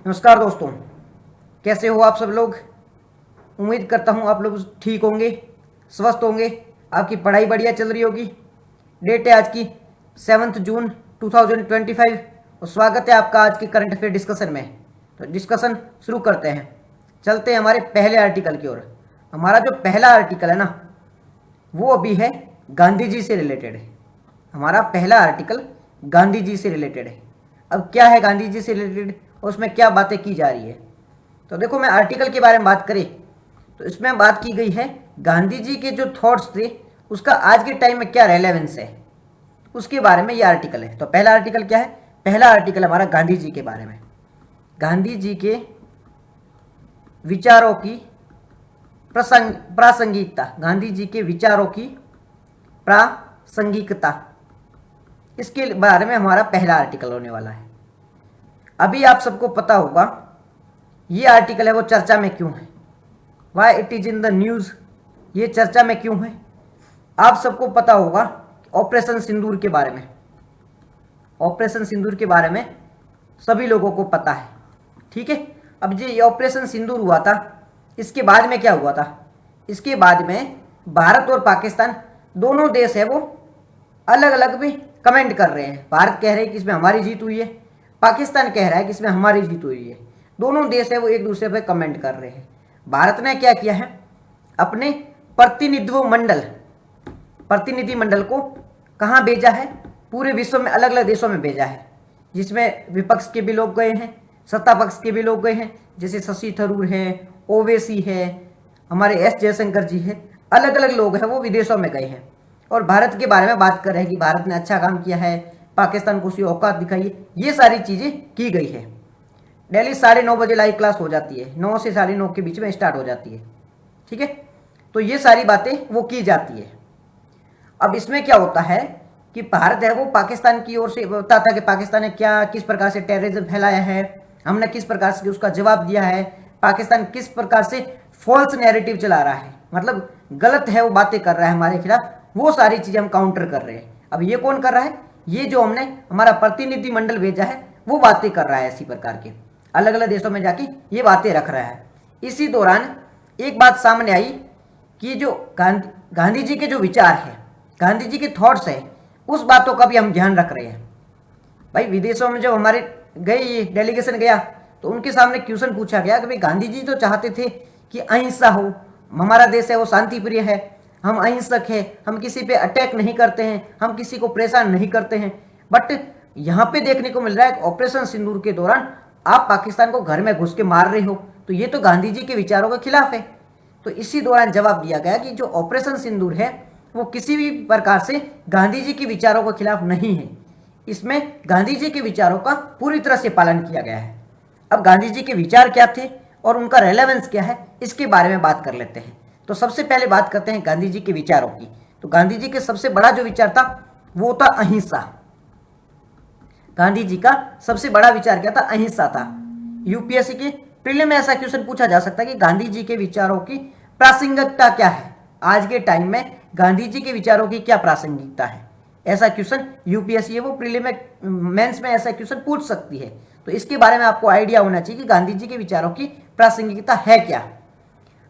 नमस्कार दोस्तों, कैसे हो आप सब लोग। उम्मीद करता हूँ आप लोग ठीक होंगे, स्वस्थ होंगे, आपकी पढ़ाई बढ़िया चल रही होगी। डेट है आज की 7 जून 2025 और स्वागत है आपका आज के करंट अफेयर डिस्कशन में। तो डिस्कशन शुरू करते हैं, चलते हैं हमारे पहले आर्टिकल की ओर। हमारा जो पहला आर्टिकल है ना, वो अभी है गांधी जी से रिलेटेड है। हमारा पहला आर्टिकल गांधी जी से रिलेटेड है। अब क्या है गांधी जी से रिलेटेड और उसमें क्या बातें की जा रही है, तो देखो मैं आर्टिकल के बारे में बात करें तो इसमें बात की गई है गांधी जी के जो थॉट्स थे उसका आज के टाइम में क्या रेलेवेंस है, उसके बारे में ये आर्टिकल है। तो पहला आर्टिकल क्या है, पहला आर्टिकल हमारा गांधी जी के बारे में, गांधी जी के विचारों की प्रासंगिकता, गांधी जी के विचारों की प्रासंगिकता, इसके बारे में हमारा पहला आर्टिकल होने वाला है। अभी आप सबको पता होगा ये आर्टिकल है वो चर्चा में क्यों है, why it is in the news, ये चर्चा में क्यों है। आप सबको पता होगा ऑपरेशन सिंदूर के बारे में, ऑपरेशन सिंदूर के बारे में सभी लोगों को पता है, ठीक है। अब जो ये ऑपरेशन सिंदूर हुआ था इसके बाद में क्या हुआ था, इसके बाद में भारत और पाकिस्तान दोनों देश है वो अलग अलग भी कमेंट कर रहे हैं। भारत कह रहे हैं कि इसमें हमारी जीत हुई है, पाकिस्तान कह रहा है कि इसमें हमारी जीत हुई है। दोनों देश है वो एक दूसरे पे कमेंट कर रहे हैं। भारत ने क्या किया है, अपने प्रतिनिधि मंडल को कहाँ भेजा है, पूरे विश्व में अलग अलग देशों में भेजा है, जिसमें विपक्ष के भी लोग गए हैं, सत्ता पक्ष के भी लोग गए हैं, जैसे शशि थरूर है, ओवैसी है, हमारे एस जयशंकर जी है, अलग अलग लोग हैं वो विदेशों में गए हैं और भारत के बारे में बात कर रहे हैं कि भारत ने अच्छा काम किया है, पाकिस्तान को उसकी औकात दिखाई है। ये सारी चीज़ें की गई है। डेली 9:30 बजे लाइव क्लास हो जाती है, 9 से 9:30 के बीच में स्टार्ट हो जाती है, ठीक है। तो ये सारी बातें वो की जाती है। अब इसमें क्या होता है कि भारत है वो पाकिस्तान की ओर से बताता है कि पाकिस्तान ने क्या किस प्रकार से टेररिज्म फैलाया है, हमने किस प्रकार से उसका जवाब दिया है, पाकिस्तान किस प्रकार से फॉल्स नैरेटिव चला रहा है, मतलब गलत है वो बातें कर रहा है हमारे खिलाफ, वो सारी चीज़ें हम काउंटर कर रहे हैं। अब ये कौन कर रहा है, ये जो हमने हमारा प्रतिनिधि मंडल भेजा है वो बातें कर रहा है, ऐसी प्रकार के अलग अलग देशों में जाके ये बातें रख रहा है। इसी दौरान एक बात सामने आई कि जो गांधी जी के जो विचार है, गांधी जी के थॉट्स है, उस बातों का भी हम ध्यान रख रहे हैं। भाई विदेशों में जब हमारे गए ये डेलीगेशन गया तो उनके सामने क्वेश्चन पूछा गया कि भाई गांधी जी तो चाहते थे कि अहिंसा हो, हमारा देश है वो शांति प्रिय है, हम अहिंसक है, हम किसी पे अटैक नहीं करते हैं, हम किसी को परेशान नहीं करते हैं, बट यहाँ पे देखने को मिल रहा है ऑपरेशन सिंदूर के दौरान आप पाकिस्तान को घर में घुस के मार रहे हो, तो ये तो गांधी जी के विचारों के खिलाफ है। तो इसी दौरान जवाब दिया गया कि जो ऑपरेशन सिंदूर है वो किसी भी प्रकार से गांधी जी के विचारों के खिलाफ नहीं है, इसमें गांधी जी के विचारों का पूरी तरह से पालन किया गया है। अब गांधी जी के विचार क्या थे और उनका रेलेवेंस क्या है, इसके बारे में बात कर लेते हैं। तो सबसे पहले बात करते हैं गांधी जी के विचारों की। तो गांधी जी के सबसे बड़ा जो विचार था वो था अहिंसा। गांधी जी का सबसे बड़ा विचार क्या था, अहिंसा था। यूपीएससी के प्रीलिम में ऐसा क्वेश्चन पूछा जा सकता है कि गांधी जी के विचारों की प्रासंगिकता क्या है, आज के टाइम में गांधी जी के विचारों की क्या प्रासंगिकता है, ऐसा क्वेश्चन यूपीएससी है वो प्रीलिम में मेंस में ऐसा क्वेश्चन पूछ सकती है। तो इसके बारे में आपको आइडिया होना चाहिए कि गांधी जी के विचारों की प्रासंगिकता है क्या।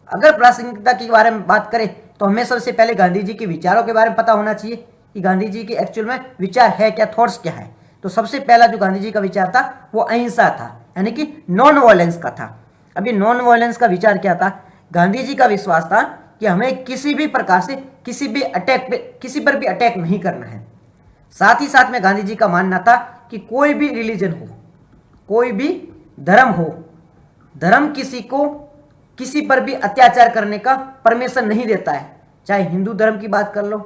अगर प्रासंगिकता के बारे में बात करें तो हमें सबसे पहले गांधी जी के विचारों के बारे में पता होना चाहिए कि गांधी जी के एक्चुअल में विचार है क्या, थॉट्स क्या है। तो सबसे पहला जो गांधी जी का विचार था वो अहिंसा था, यानी कि नॉन वायलेंस का था। अभी नॉन वायलेंस का विचार क्या था, गांधी जी का विश्वास था कि हमें किसी भी प्रकार से किसी पर भी अटैक नहीं करना है। साथ ही साथ में गांधी जी का मानना था कि कोई भी रिलीजन हो, कोई भी धर्म हो, धर्म किसी को किसी पर भी अत्याचार करने का परमिशन नहीं देता है। चाहे हिंदू धर्म की बात कर लो,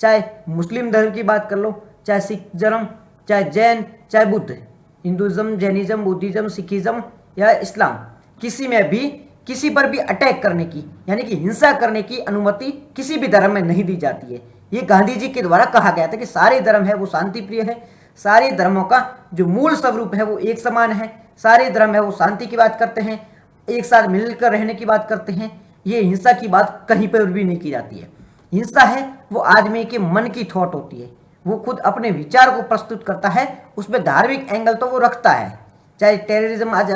चाहे मुस्लिम धर्म की बात कर लो, चाहे सिख धर्म, चाहे जैन, चाहे Buddha, Hinduism, Jainism, Buddhism, Sikhism या इस्लाम, किसी में भी किसी पर भी अटैक करने की यानी कि हिंसा करने की अनुमति किसी भी धर्म में नहीं दी जाती है। ये गांधी जी के द्वारा कहा गया था कि सारे धर्म है वो शांति प्रिय है, सारे धर्मों का जो मूल स्वरूप है वो एक समान है, सारे धर्म है वो शांति की बात करते हैं, एक साथ मिलकर रहने की बात करते हैं, ये हिंसा की बात कहीं पर भी नहीं की जाती है। हिंसा है वो आदमी के मन की थॉट होती है, वो खुद अपने विचार को प्रस्तुत करता है, उसमें धार्मिक एंगल तो वो रखता है, चाहे टेररिज्म आज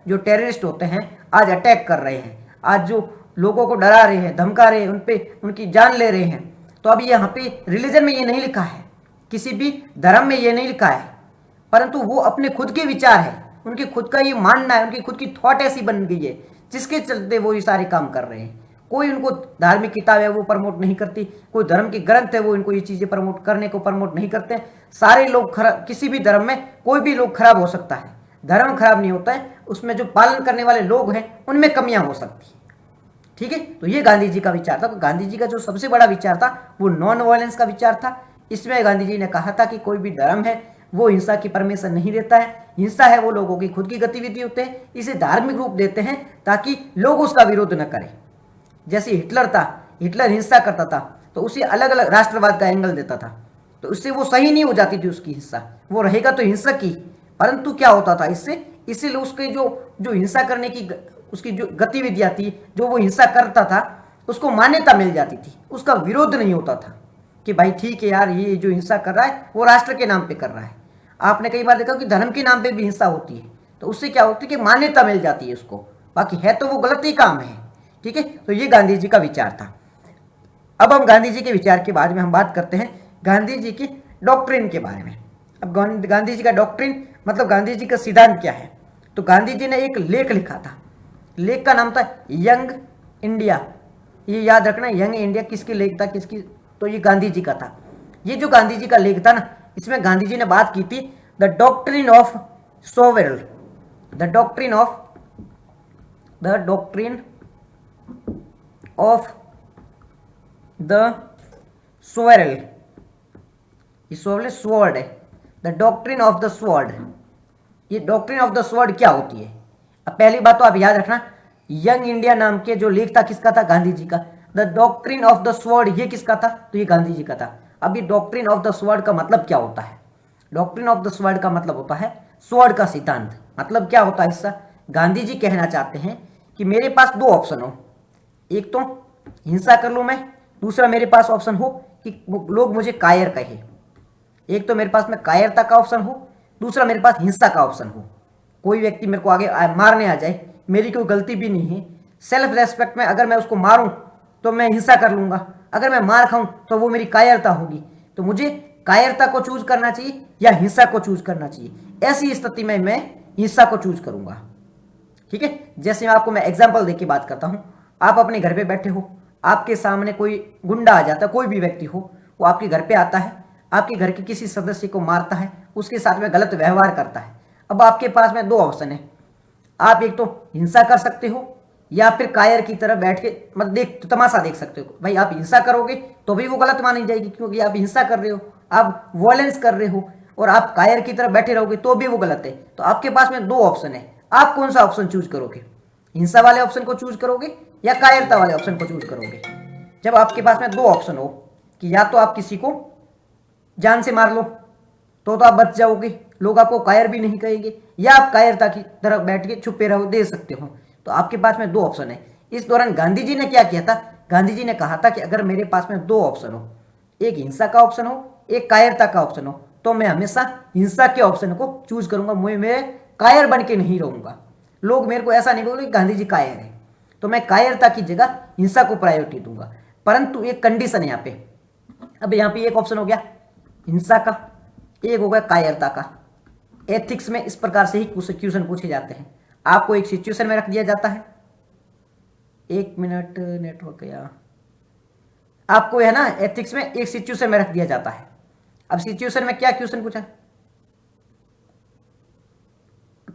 जो टेररिस्ट होते हैं आज अटैक कर रहे हैं, आज जो लोगों को डरा रहे हैं, धमका रहे हैं, उन पे उनकी जान ले रहे हैं, तो अब यहाँ पे रिलीजन में ये नहीं लिखा है, किसी भी धर्म में ये नहीं लिखा है, परंतु वो अपने खुद के विचार है, उनके खुद का ये मानना है, उनकी खुद की थॉट ऐसी बन गई है जिसके चलते वो ये सारे काम कर रहे हैं। कोई उनको धार्मिक किताब है वो प्रमोट नहीं करती, कोई धर्म की ग्रंथ है वो इनको ये चीजें प्रमोट करने को प्रमोट नहीं करते। सारे लोग खराब, किसी भी धर्म में कोई भी लोग खराब हो सकता है, धर्म खराब नहीं होता है, उसमें जो पालन करने वाले लोग हैं उनमें कमियां हो सकती है। ठीक है, तो ये गांधी जी का विचार था। तो गांधी जी का जो सबसे बड़ा विचार था वो नॉन वायलेंस का विचार था। इसमें गांधी जी ने कहा था कि कोई भी धर्म है वो हिंसा की परमिशन नहीं देता है, हिंसा है वो लोगों की खुद की गतिविधि होते हैं, इसे धार्मिक रूप देते हैं ताकि लोग उसका विरोध न करें। जैसे हिटलर था, हिटलर हिंसा करता था तो उसे अलग अलग राष्ट्रवाद का एंगल देता था, तो उससे वो सही नहीं हो जाती थी उसकी हिंसा, वो रहेगा तो हिंसक ही, परंतु क्या होता था इससे, इसीलिए उसके जो हिंसा करने की उसकी जो गतिविधियां थी, जो वो हिंसा करता था उसको मान्यता मिल जाती थी, उसका विरोध नहीं होता था कि भाई ठीक है यार ये जो हिंसा कर रहा है वो राष्ट्र के नाम पे कर रहा है। आपने कई बार देखा कि धर्म के नाम पे भी हिंसा होती है, तो उससे क्या होती है कि मान्यता मिल जाती है उसको, बाकी है तो वो गलत ही काम है। ठीक है, तो ये गांधी जी का विचार था। अब हम गांधी जी के विचार के बारे में हम बात करते हैं गांधी जी की डॉक्ट्रिन के बारे में। अब गांधी जी का डॉक्ट्रिन मतलब गांधी जी का सिद्धांत क्या है, तो गांधी जी ने एक लेख लिखा था, लेख का नाम था यंग इंडिया। ये याद रखना, यंग इंडिया किसकी लेख था, किसकी, तो ये गांधी जी का था। ये जो गांधी जी का लेख था ना, इसमें गांधी जी ने बात की थी the doctrine of several, the doctrine of the several, ये सोवेरल स्वॉर्ड है, the doctrine of the sword. ये डॉक्ट्रिन ऑफ द स्वॉर्ड क्या होती है, अब पहली बात तो आप याद रखना, यंग इंडिया नाम के जो लेख था किसका था, गांधी जी का। The doctrine of the sword ये किसका था, तो ये गांधी जी का था। अब ये डॉक्ट्रिन ऑफ द स्वॉर्ड का मतलब क्या होता है, डॉक्ट्रिन ऑफ द स्वॉर्ड का मतलब होता है स्वॉर्ड का सिद्धांत। मतलब क्या होता है इसका, गांधी जी कहना चाहते हैं कि मेरे पास दो ऑप्शन हो, एक तो हिंसा कर लूं मैं, दूसरा मेरे पास ऑप्शन हो कि लोग मुझे कायर कहे। एक तो मेरे पास में कायरता का ऑप्शन हो, दूसरा मेरे पास हिंसा का ऑप्शन हो। कोई व्यक्ति मेरे को आगे मारने आ जाए, मेरी कोई गलती भी नहीं है, सेल्फ रेस्पेक्ट में अगर मैं उसको मारूं तो मैं हिंसा कर लूंगा, अगर मैं मार खाऊं तो वो मेरी कायरता होगी, तो मुझे कायरता को चूज करना चाहिए या हिंसा को चूज करना चाहिए। ऐसी स्थिति में मैं हिंसा को चूज करूंगा। ठीक है, जैसे आपको मैं एग्जांपल देके बात करता हूं, आप अपने घर पे बैठे हो, आपके सामने कोई गुंडा आ जाता है, कोई भी व्यक्ति हो, वो आपके घर पे आता है, आपके घर के किसी सदस्य को मारता है, उसके साथ में गलत व्यवहार करता है। अब आपके पास में दो ऑप्शन है, आप एक तो हिंसा कर सकते हो या फिर कायर की तरह बैठ के मत देख तमाशा देख सकते हो। भाई आप हिंसा करोगे तो भी वो गलत मानी जाएगी, क्योंकि आप हिंसा कर रहे हो, आप वॉयलेंस कर रहे हो, और आप कायर की तरह बैठे रहोगे तो भी वो गलत है। तो आपके पास में दो ऑप्शन है, आप कौन सा ऑप्शन चूज करोगे, हिंसा वाले ऑप्शन को चूज करोगे या कायरता वाले ऑप्शन को चूज करोगे। जब आपके पास में दो ऑप्शन हो कि या तो आप किसी को जान से मार लो तो आप बच जाओगे, लोग आपको कायर भी नहीं कहेंगे, या आप कायरता की तरफ बैठ के छुपे रहो दे सकते हो, तो आपके पास में दो ऑप्शन है। इस दौरान गांधी जी ने क्या किया था, गांधी जी ने कहा था कि अगर मेरे पास में दो ऑप्शन हो, एक हिंसा का ऑप्शन हो, एक कायरता का ऑप्शन हो, तो मैं हमेशा हिंसा के ऑप्शन को चूज करूंगा, मैं कायर बन के नहीं रहूंगा। लोग मेरे को ऐसा नहीं बोलेंगे गांधी जी कायर है, तो मैं कायरता की जगह हिंसा को प्रायोरिटी दूंगा, परंतु एक कंडीशन है यहाँ पे। अब यहाँ पे एक ऑप्शन हो गया हिंसा का, एक हो गया कायरता का। एथिक्स में इस प्रकार से ही क्वेश्चन पूछे जाते हैं, आपको एक सिचुएशन में रख दिया जाता है, एक मिनट नेटवर्क या आपको है ना, एथिक्स में एक सिचुएशन में रख दिया जाता है। अब सिचुएशन में क्या क्वेश्चन पूछा,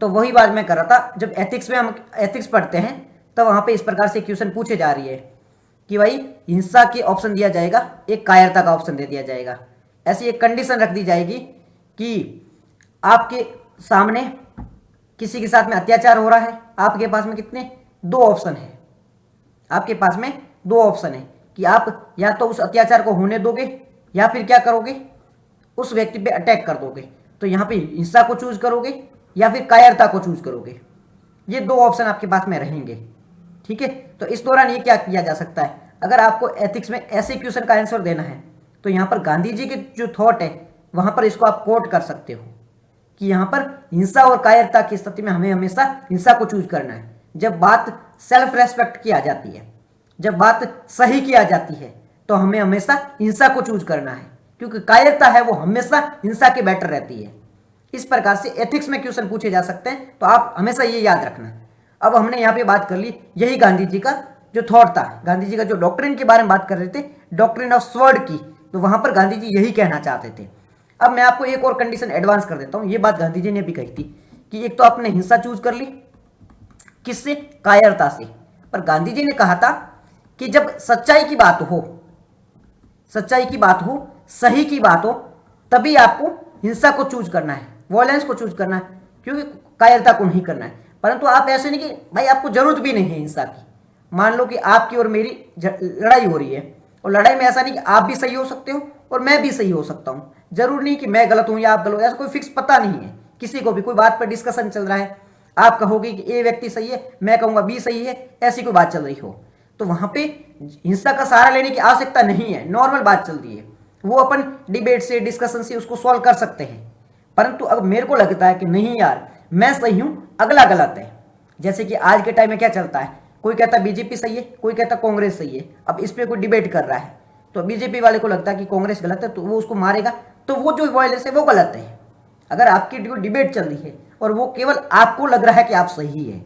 तो वही बात मैं कर रहा था, जब एथिक्स में हम एथिक्स पढ़ते हैं तो वहां पे इस प्रकार से क्वेश्चन पूछे जा रही है कि भाई हिंसा के ऑप्शन दिया जाएगा, एक कायरता का ऑप्शन दे दिया जाएगा। ऐसी एक कंडीशन रख दी जाएगी कि आपके सामने किसी के साथ में अत्याचार हो रहा है, आपके पास में कितने दो ऑप्शन है, आपके पास में दो ऑप्शन है कि आप या तो उस अत्याचार को होने दोगे या फिर क्या करोगे, उस व्यक्ति पे अटैक कर दोगे। तो यहाँ पे हिंसा को चूज करोगे या फिर कायरता को चूज करोगे, ये दो ऑप्शन आपके पास में रहेंगे। ठीक है, तो इस दौरान ये क्या किया जा सकता है, अगर आपको एथिक्स में ऐसे क्वेश्चन का आंसर देना है तो यहाँ पर गांधी जी के जो थॉट है वहां पर इसको आप कोट कर सकते हो कि यहाँ पर हिंसा और कायरता की स्थिति में हमें हमेशा हिंसा को चूज करना है। जब बात सेल्फ रेस्पेक्ट की आ जाती है, जब बात सही की आ जाती है, तो हमें हमेशा हिंसा को चूज करना है, क्योंकि कायरता है वो हमेशा हिंसा के बेटर रहती है। इस प्रकार से एथिक्स में क्वेश्चन पूछे जा सकते हैं, तो आप हमेशा ये याद रखना। अब हमने यहाँ पे बात कर ली, यही गांधी जी का जो थॉट था, गांधी जी का जो डॉक्ट्रिन के बारे में बात कर रहे थे, डॉक्ट्रिन ऑफ स्वर्ड की, तो वहां पर गांधी जी यही कहना चाहते थे। अब मैं आपको एक और कंडीशन एडवांस कर देता हूं, ये बात गांधी जी ने भी कही थी कि एक तो आपने हिंसा चूज कर ली, किससे? कायरता से। पर गांधी जी ने कहा था कि जब सच्चाई की बात हो, सच्चाई की बात हो, सही की बात हो, तभी आपको हिंसा को चूज करना है, वॉयलेंस को चूज करना है, क्योंकि कायरता को नहीं करना है। परंतु आप ऐसे नहीं कि भाई आपको जरूरत भी नहीं है हिंसा की। मान लो कि आपकी और मेरी लड़ाई हो रही है, और लड़ाई में ऐसा नहीं कि आप भी सही हो सकते हो और मैं भी सही हो सकता हूं। जरूर नहीं कि मैं गलत हूं या आप गलत हो, ऐसा कोई फिक्स पता नहीं है किसी को भी। कोई बात पर डिस्कशन चल रहा है, आप कहोगे कि ए व्यक्ति सही है, मैं कहूंगा बी सही है, ऐसी कोई बात चल रही हो, तो वहां पे हिंसा का सहारा लेने की आवश्यकता नहीं है। नॉर्मल बात चल रही है, वो अपन डिबेट से, डिस्कशन से उसको सॉल्व कर सकते हैं। परंतु अब मेरे को लगता है कि नहीं यार, मैं सही हूं, अगला गलत है। जैसे कि आज के टाइम में क्या चलता है, कोई कहता है बीजेपी सही है, कोई कहता है कांग्रेस सही है। अब इस पे कोई डिबेट कर रहा है, तो बीजेपी वाले को लगता है कि कांग्रेस गलत है, तो वो उसको मारेगा, तो वो जो वायलेंस है वो गलत है। अगर आपकी डिबेट चल रही है और वो केवल आपको लग रहा है कि आप सही है,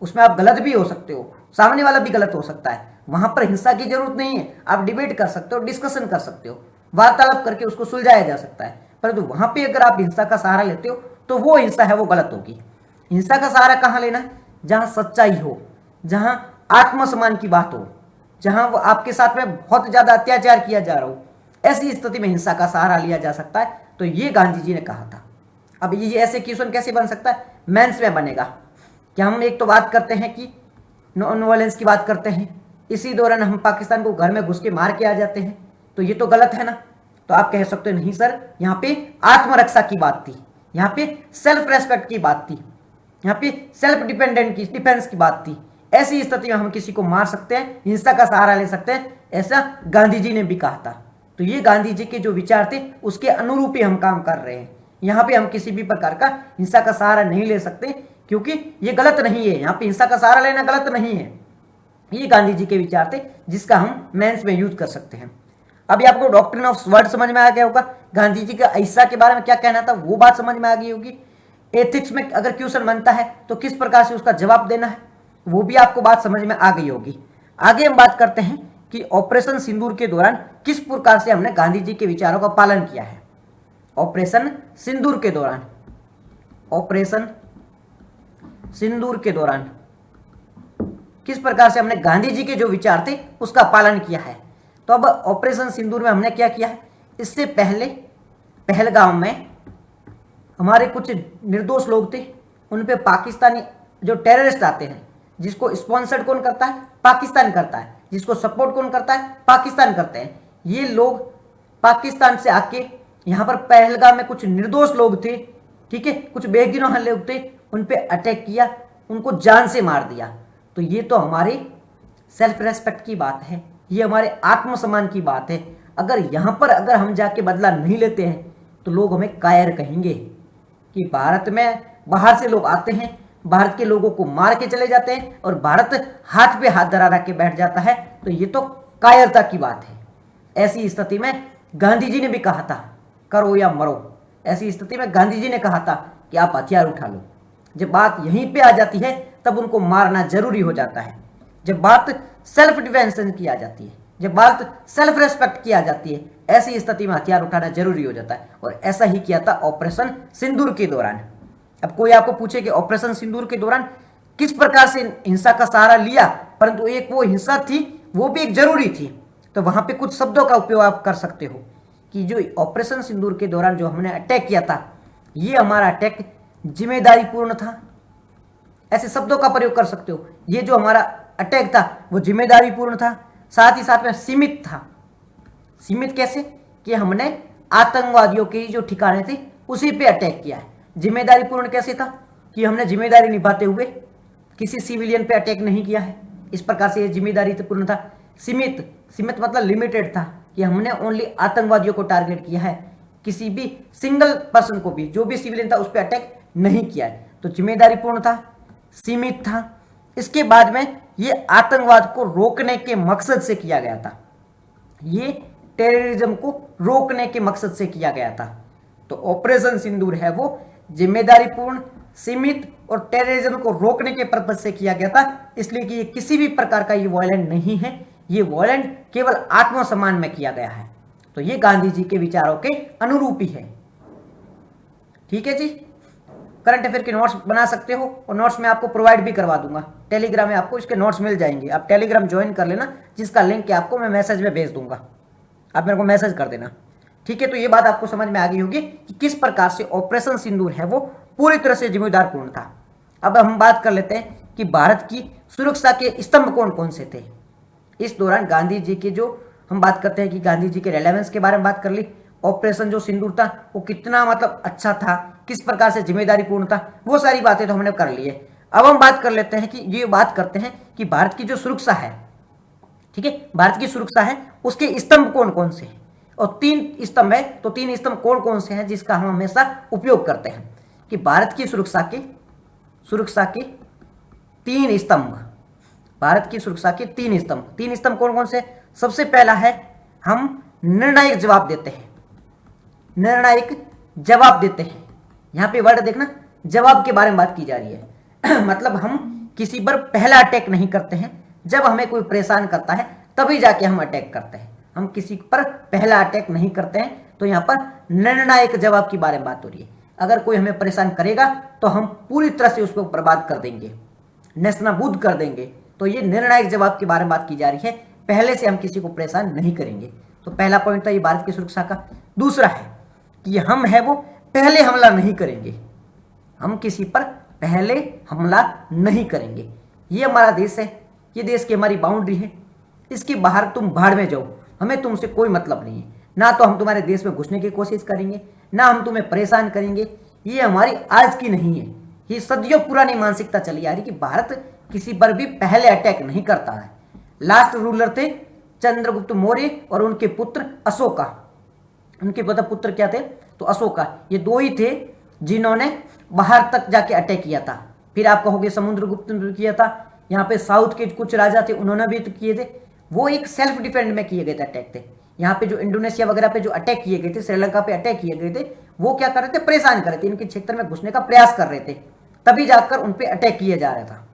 उसमें आप गलत भी हो सकते हो, सामने वाला भी गलत हो सकता है, वहां पर हिंसा की जरूरत नहीं है। आप डिबेट कर सकते हो, डिस्कशन कर सकते हो, वार्तालाप करके उसको सुलझाया जा सकता है। परंतु वहां पे अगर आप हिंसा का सहारा लेते हो, तो वो हिंसा है वो गलत होगी। हिंसा का सहारा कहां लेना है? जहां सच्चाई हो, जहां आत्मसम्मान की बात हो, जहां वो आपके साथ में बहुत ज्यादा अत्याचार किया जा रहा हो, ऐसी स्थिति में हिंसा का सहारा लिया जा सकता है। तो ये गांधी जी ने कहा था। अब ये ऐसे क्वेश्चन कैसे बन सकता है? मेंस में बनेगा कि हम एक तो बात करते हैं कि नॉन वायलेंस की बात करते हैं, इसी दौरान हम पाकिस्तान को घर में घुस के मार के आ जाते हैं, तो ये तो गलत है ना। तो आप कह सकते हो नहीं सर, यहाँ पे आत्मरक्षा की बात थी, यहाँ पे सेल्फ रेस्पेक्ट की बात थी, यहाँ पे सेल्फ डिपेंडेंट की, डिफेंस की बात थी। ऐसी स्थिति में हम किसी को मार सकते हैं, हिंसा का सहारा ले सकते हैं, ऐसा गांधी जी ने भी कहा था। तो ये गांधी जी के जो विचार थे उसके अनुरूप ही हम काम कर रहे हैं। यहाँ पे हम किसी भी प्रकार का हिंसा का सहारा नहीं ले सकते, क्योंकि ये गलत नहीं है। यहाँ पे हिंसा का सहारा लेना गलत नहीं है। ये गांधी जी के विचार थे जिसका हम मेंस में यूज कर सकते हैं। अभी आपको डॉक्ट्रिन ऑफ स्वर्ड समझ में आ गया होगा, गांधी जी का अहिंसा के बारे में क्या कहना था वो बात समझ में आ गई होगी। एथिक्स में अगर क्वेश्चन बनता है तो किस प्रकार से उसका जवाब देना है वो भी आपको बात समझ में आ गई होगी। आगे हम बात करते हैं कि ऑपरेशन सिंदूर के दौरान किस प्रकार से हमने गांधी जी के विचारों का पालन किया है। ऑपरेशन सिंदूर के दौरान, ऑपरेशन सिंदूर के दौरान किस प्रकार से हमने गांधी जी के जो विचार थे उसका पालन किया है। तो अब ऑपरेशन सिंदूर में हमने क्या किया है? इससे पहले पहलगाम में हमारे कुछ निर्दोष लोग थे, उन पे पाकिस्तानी जो टेररिस्ट आते हैं, जिसको स्पॉन्सर्ड कौन करता है? पाकिस्तान करता है। जिसको सपोर्ट कौन करता है? पाकिस्तान करते हैं। ये लोग पाकिस्तान से आके यहाँ पर पहलगाम में कुछ निर्दोष लोग थे, ठीक है, कुछ बेगिनोह लोग थे, उन पे अटैक किया, उनको जान से मार दिया। तो ये तो हमारे सेल्फ रेस्पेक्ट की बात है, ये हमारे आत्मसम्मान की बात है। अगर यहाँ पर अगर हम जाके बदला नहीं लेते हैं तो लोग हमें कायर कहेंगे कि भारत में बाहर से लोग आते हैं, भारत के लोगों को मार के चले जाते हैं और भारत हाथ पे हाथ धरा रख के बैठ जाता है। तो ये तो कायरता की बात है। ऐसी स्थिति में गांधी जी ने भी कहा था करो या मरो। ऐसी स्थिति में गांधी जी ने कहा था कि आप हथियार उठा लो। जब बात यहीं पे आ जाती है तब उनको मारना जरूरी हो जाता है। जब बात सेल्फ डिफेंस की आ जाती है, जब बात सेल्फ रेस्पेक्ट की आ जाती है, ऐसी स्थिति में हथियार उठाना जरूरी हो जाता है। और ऐसा ही किया था ऑपरेशन सिंदूर के दौरान। अब कोई आपको पूछे कि ऑपरेशन सिंदूर के दौरान किस प्रकार से हिंसा का सहारा लिया, परंतु एक वो हिंसा थी वो भी एक जरूरी थी, तो वहां पे कुछ शब्दों का उपयोग आप कर सकते हो कि जो ऑपरेशन सिंदूर के दौरान जो हमने अटैक किया था, ये हमारा अटैक जिम्मेदारी पूर्ण था। ऐसे शब्दों का प्रयोग कर सकते हो। ये जो हमारा अटैक था वो जिम्मेदारी पूर्ण था, साथ ही साथ में सीमित था। सीमित कैसे? कि हमने आतंकवादियों के जो ठिकाने थे उसी पे अटैक किया है। जिम्मेदारी पूर्ण कैसे था? कि हमने जिम्मेदारी निभाते हुए किसी सिविलियन पे अटैक नहीं किया है, इस प्रकार से ये जिम्मेदारी पूर्ण था। सीमित, सीमित मतलब लिमिटेड था कि हमने ओनली आतंकवादियों को टारगेट किया है। किसी भी सिंगल पर्सन को भी, जो भी सिविलियन था उस पर अटैक नहीं किया है। तो जिम्मेदारीपूर्ण था, सीमित था। इसके बाद में ये आतंकवाद को रोकने के मकसद से किया गया था, ये टेररिज्म को रोकने के मकसद से किया गया था। तो ऑपरेशन सिंदूर है वो जिम्मेदारीपूर्ण, सीमित और टेररिज्म को रोकने के पर्पज से किया गया था, इसलिए कि ये किसी भी प्रकार का ये वायलेंट नहीं है, ये वायलेंट केवल आत्मसम्मान में किया गया है। तो ये गांधी जी के विचारों के अनुरूपी है। ठीक है जी, करंट अफेयर के नोट्स बना सकते हो और नोट्स मैं आपको प्रोवाइड भी करवा दूंगा, टेलीग्राम में आपको इसके नोट्स मिल जाएंगे। आप टेलीग्राम ज्वाइन कर लेना, जिसका लिंक आपको मैं मैसेज में भेज दूंगा, आप मेरे को मैसेज कर देना। ठीक है, तो ये बात आपको समझ में आ गई होगी कि किस प्रकार से ऑपरेशन सिंदूर है वो पूरी तरह से जिम्मेदारपूर्ण था। अब हम बात कर लेते हैं कि भारत की सुरक्षा के स्तंभ कौन कौन से थे। इस दौरान गांधी जी के जो हम बात करते हैं कि गांधी जी के रेलेवेंस के बारे में बात कर ली, ऑपरेशन जो सिंदूर था वो कितना मतलब अच्छा था, किस प्रकार से जिम्मेदारीपूर्ण था, वो सारी बातें तो हमने कर ली है। अब हम बात कर लेते हैं कि ये बात करते हैं कि भारत की जो सुरक्षा है, ठीक है, भारत की सुरक्षा है उसके स्तंभ कौन कौन से हैं। और 3 स्तंभ है, तो 3 स्तंभ कौन कौन से हैं जिसका हम हमेशा उपयोग करते हैं कि भारत की सुरक्षा के 3 स्तंभ, भारत की सुरक्षा के 3 स्तंभ। 3 स्तंभ कौन कौन से? सबसे पहला है हम निर्णायक जवाब देते हैं, निर्णायक जवाब देते हैं। यहां पे वर्ड देखना, जवाब के बारे में बात की जा रही है मतलब हम किसी पर पहला अटैक नहीं करते हैं, जब हमें कोई परेशान करता है तभी जाके हम अटैक करते हैं, हम किसी पर पहला अटैक नहीं करते हैं। तो यहां पर निर्णायक जवाब के बारे में बात हो रही है। अगर कोई हमें परेशान करेगा तो हम पूरी तरह से उसको बर्बाद कर देंगे, नेस्तनाबूद कर देंगे। तो ये निर्णायक जवाब के बारे में बात की जा रही है, पहले से हम किसी को परेशान नहीं करेंगे। तो पहला पॉइंट था ये भारत की सुरक्षा का। दूसरा है कि हम है वो पहले हमला नहीं करेंगे, हम किसी पर पहले हमला नहीं करेंगे। ये हमारा देश है, ये देश की हमारी बाउंड्री है, इसके बाहर तुम भाड़ में जाओ, हमें तुमसे कोई मतलब नहीं है। ना तो हम तुम्हारे देश में घुसने की कोशिश करेंगे, ना हम तुम्हें परेशान करेंगे। ये हमारी आज की नहीं है, ये सदियों पुरानी मानसिकता चली आ रही कि भारत किसी पर भी पहले अटैक नहीं करता है। लास्ट रूलर थे चंद्रगुप्त मौर्य और उनके पुत्र अशोका। उनके पुत्र क्या थे? तो अशोका। ये 2 ही थे जिन्होंने बाहर तक जाके अटैक किया था। फिर आप कहोगे समुद्रगुप्त ने किया था, यहाँ पे साउथ के कुछ राजा थे उन्होंने भी तो किए थे। वो एक सेल्फ डिफेंड में किए गए थे अटैक थे। यहाँ पे जो इंडोनेशिया वगैरह पे जो अटैक किए गए थे, श्रीलंका पे अटैक किए गए थे, वो क्या कर रहे थे? परेशान कर रहे थे, इनके क्षेत्र में घुसने का प्रयास कर रहे थे, तभी जाकर उन पे अटैक किया जा रहा था।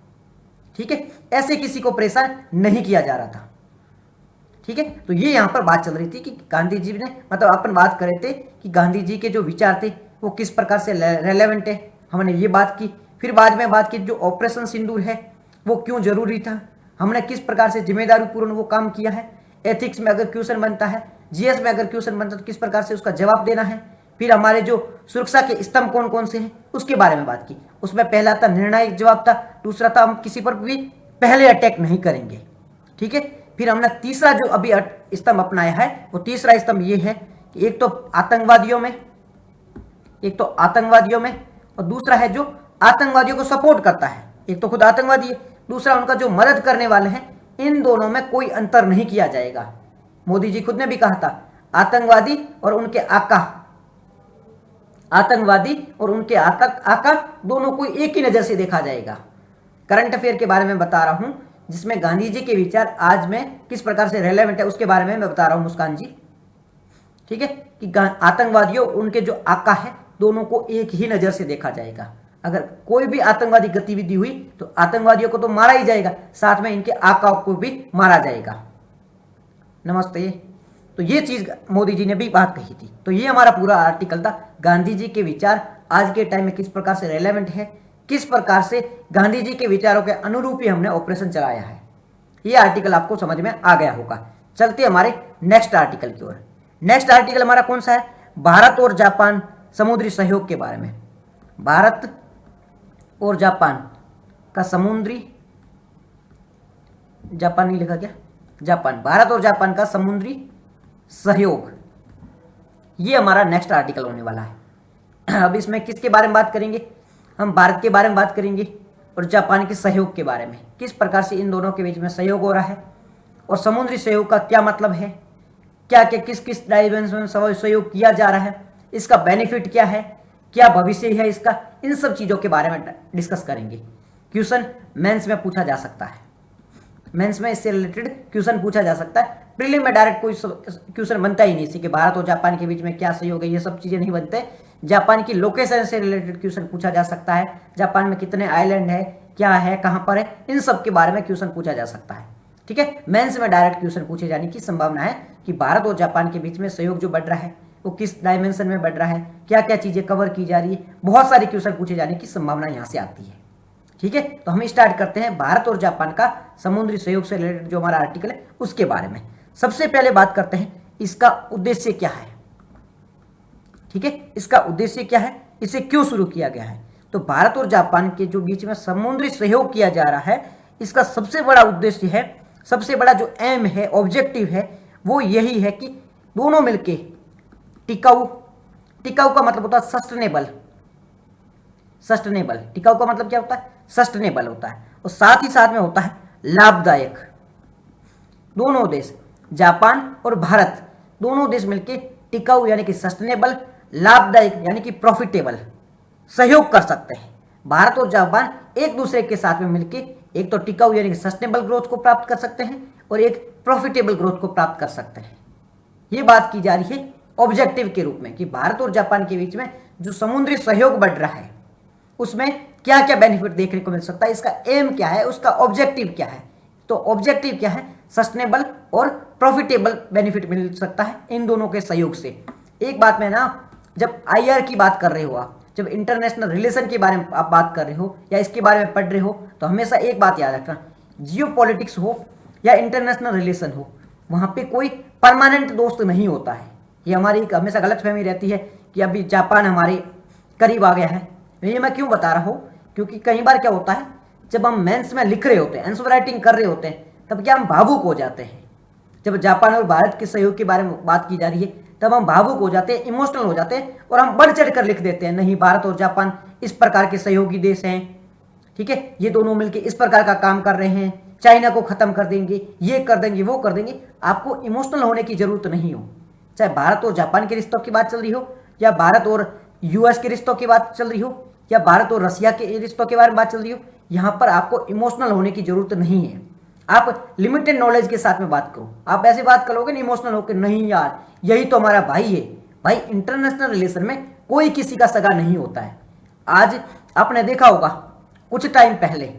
ठीक है, ऐसे किसी को परेशान नहीं किया जा रहा था। ठीक है, तो ये यहाँ पर बात चल रही थी कि गांधी जी ने, मतलब अपन बात कर रहे थे कि गांधी जी के जो विचार थे वो किस प्रकार से रेलेवेंट है, हमने ये बात की। फिर बाद में बात की जो ऑपरेशन सिंदूर है वो क्यों जरूरी था, हमने किस प्रकार से जिम्मेदारीपूर्ण वो काम किया है। एथिक्स में अगर क्वेश्चन बनता है, जीएस में अगर क्वेश्चन बनता है तो किस प्रकार से उसका जवाब देना है। फिर हमारे जो सुरक्षा के स्तंभ कौन कौन से हैं उसके बारे में बात की। उसमें पहला था निर्णायक जवाब था, दूसरा था हम किसी पर भी पहले अटैक नहीं करेंगे। ठीक है, फिर हमने तीसरा जो अभी स्तंभ अपनाया है वो तीसरा स्तंभ ये है कि एक तो आतंकवादियों में और दूसरा है जो आतंकवादियों को सपोर्ट करता है। एक तो खुद आतंकवादी है, दूसरा उनका जो मदद करने वाले हैं, इन दोनों में कोई अंतर नहीं किया जाएगा। मोदी जी खुद ने भी कहा था आतंकवादी और उनके आका दोनों को एक ही नजर से देखा जाएगा। करंट अफेयर के बारे में बता रहा हूं जिसमें गांधी जी के विचार आज में किस प्रकार से रेलेवेंट है उसके बारे में मैं बता रहा हूं मुस्कान जी। ठीक है, कि आतंकवादियों उनके जो आका है दोनों को एक ही नजर से देखा जाएगा। अगर कोई भी आतंकवादी गतिविधि हुई तो आतंकवादियों को तो मारा ही जाएगा, साथ में इनके आका को भी मारा जाएगा। नमस्ते। तो ये चीज मोदी जी ने भी बात कही थी। तो ये हमारा पूरा आर्टिकल था, गांधी जी के विचार आज के टाइम में किस प्रकार से रेलेवेंट है, किस प्रकार से गांधी जी के विचारों के अनुरूप ही हमने ऑपरेशन चलाया है। ये आर्टिकल आपको समझ में आ गया होगा। चलते हमारे नेक्स्ट आर्टिकल की ओर। नेक्स्ट आर्टिकल हमारा कौन सा है? भारत और जापान समुद्री सहयोग के बारे में। भारत और जापान का समुद्री, जापान नहीं लिखा क्या? जापान, भारत और जापान का समुद्री सहयोग, ये हमारा नेक्स्ट आर्टिकल होने वाला है। अब इसमें किसके बारे में बात करेंगे? हम भारत के बारे में बात करेंगे और जापान के सहयोग के बारे में, किस प्रकार से इन दोनों के बीच में सहयोग हो रहा है और समुद्री सहयोग का क्या मतलब है, क्या क्या किस किस डायमेंशन में सहयोग किया जा रहा है, इसका बेनिफिट क्या है, क्या भविष्य है इसका, इन सब चीज़ों के बारे में डिस्कस करेंगे। क्वेश्चन मेंस में पूछा जा सकता है, मेंस में इससे रिलेटेड क्वेश्चन पूछा जा सकता है। प्रीलिम में डायरेक्ट कोई क्वेश्चन बनता ही नहीं, इसी कि भारत और जापान के बीच में क्या सहयोग है, ये सब चीज़ें नहीं बनते। जापान की लोकेशन से रिलेटेड क्वेश्चन पूछा जा सकता है, जापान में कितने आइलैंड है, क्या है, कहाँ पर है, इन सब के बारे में क्वेश्चन पूछा जा सकता है। ठीक है, मेंस में डायरेक्ट क्वेश्चन पूछे जाने की संभावना है कि भारत और जापान के बीच में सहयोग जो बढ़ रहा है वो किस डायमेंशन में बढ़ रहा है, क्या क्या चीज़ें कवर की जा रही है, बहुत सारे क्वेश्चन पूछे जाने की संभावना यहाँ से आती है। ठीक है, तो हम स्टार्ट करते हैं भारत और जापान का समुद्री सहयोग से रिलेटेड जो हमारा आर्टिकल है उसके बारे में। सबसे पहले बात करते हैं इसका उद्देश्य क्या है। ठीक है, इसका उद्देश्य क्या है, इसे क्यों शुरू किया गया है। तो भारत और जापान के जो बीच में समुद्री सहयोग किया जा रहा है, इसका सबसे बड़ा उद्देश्य है, सबसे बड़ा जो एम है, ऑब्जेक्टिव है, वो यही है कि दोनों मिलके टिकाऊ, टिकाऊ का मतलब होता है सस्टेनेबल, सस्टेनेबल, टिकाऊ का मतलब क्या होता है, सस्टेनेबल होता है, और साथ ही साथ में होता है लाभदायक। दोनों देश जापान और भारत दोनों देश मिलके टिकाऊ यानी कि सस्टेनेबल, लाभदायक यानी कि प्रॉफिटेबल सहयोग कर सकते हैं। भारत और जापान एक दूसरे के साथ में मिलके एक तो टिकाऊ यानी कि सस्टेनेबल ग्रोथ को प्राप्त कर सकते हैं और एक प्रॉफिटेबल ग्रोथ को प्राप्त कर सकते हैं। ये बात की जा रही है ऑब्जेक्टिव के रूप में कि भारत और जापान के बीच में जो समुद्री सहयोग बढ़ रहा है उसमें क्या क्या बेनिफिट देखने को मिल सकता है, इसका एम क्या है, उसका ऑब्जेक्टिव क्या है। तो ऑब्जेक्टिव क्या है, सस्टेनेबल और प्रॉफिटेबल बेनिफिट मिल सकता है इन दोनों के सहयोग से। एक बात में ना, जब आईआर की बात कर रहे हो आप, जब इंटरनेशनल रिलेशन के बारे में आप बात कर रहे हो या इसके बारे में पढ़ रहे हो, तो हमेशा एक बात याद रखना, जियोपॉलिटिक्स हो या इंटरनेशनल रिलेशन हो, वहाँ पे कोई परमानेंट दोस्त नहीं होता है। ये हमारी हमेशा गलतफहमी रहती है कि अभी जापान हमारे करीब आ गया है। ये मैं क्यों बता रहा हूँ, क्योंकि कई बार क्या होता है, जब हम मेंस में लिख रहे होते हैं, आंसर राइटिंग कर रहे होते हैं, तब क्या हम भावुक हो जाते हैं। जब जापान और भारत के सहयोग के बारे में बात की जा रही है तब हम भावुक हो जाते हैं, इमोशनल हो जाते हैं और हम बढ़ चढ़ कर लिख देते हैं, नहीं भारत और जापान इस प्रकार के सहयोगी देश हैं। ठीक है, ये दोनों मिलकर इस प्रकार का काम कर रहे हैं, चाइना को खत्म कर देंगे, ये कर देंगे, वो कर देंगे। आपको इमोशनल होने की जरूरत नहीं हो। चाहे भारत और जापान के रिश्तों की बात चल रही हो, या भारत और यूएस के रिश्तों की बात चल रही हो, या भारत और रसिया के रिश्तों के बारे में बात चल रही हो, यहाँ पर आपको इमोशनल होने की जरूरत नहीं है। आप लिमिटेड नॉलेज के साथ में बात करो। आप ऐसे बात करोगे ना इमोशनल होकर, नहीं यार यही तो हमारा भाई है। भाई, इंटरनेशनल रिलेशन में कोई किसी का सगा नहीं होता है। आज आपने देखा होगा कुछ टाइम पहले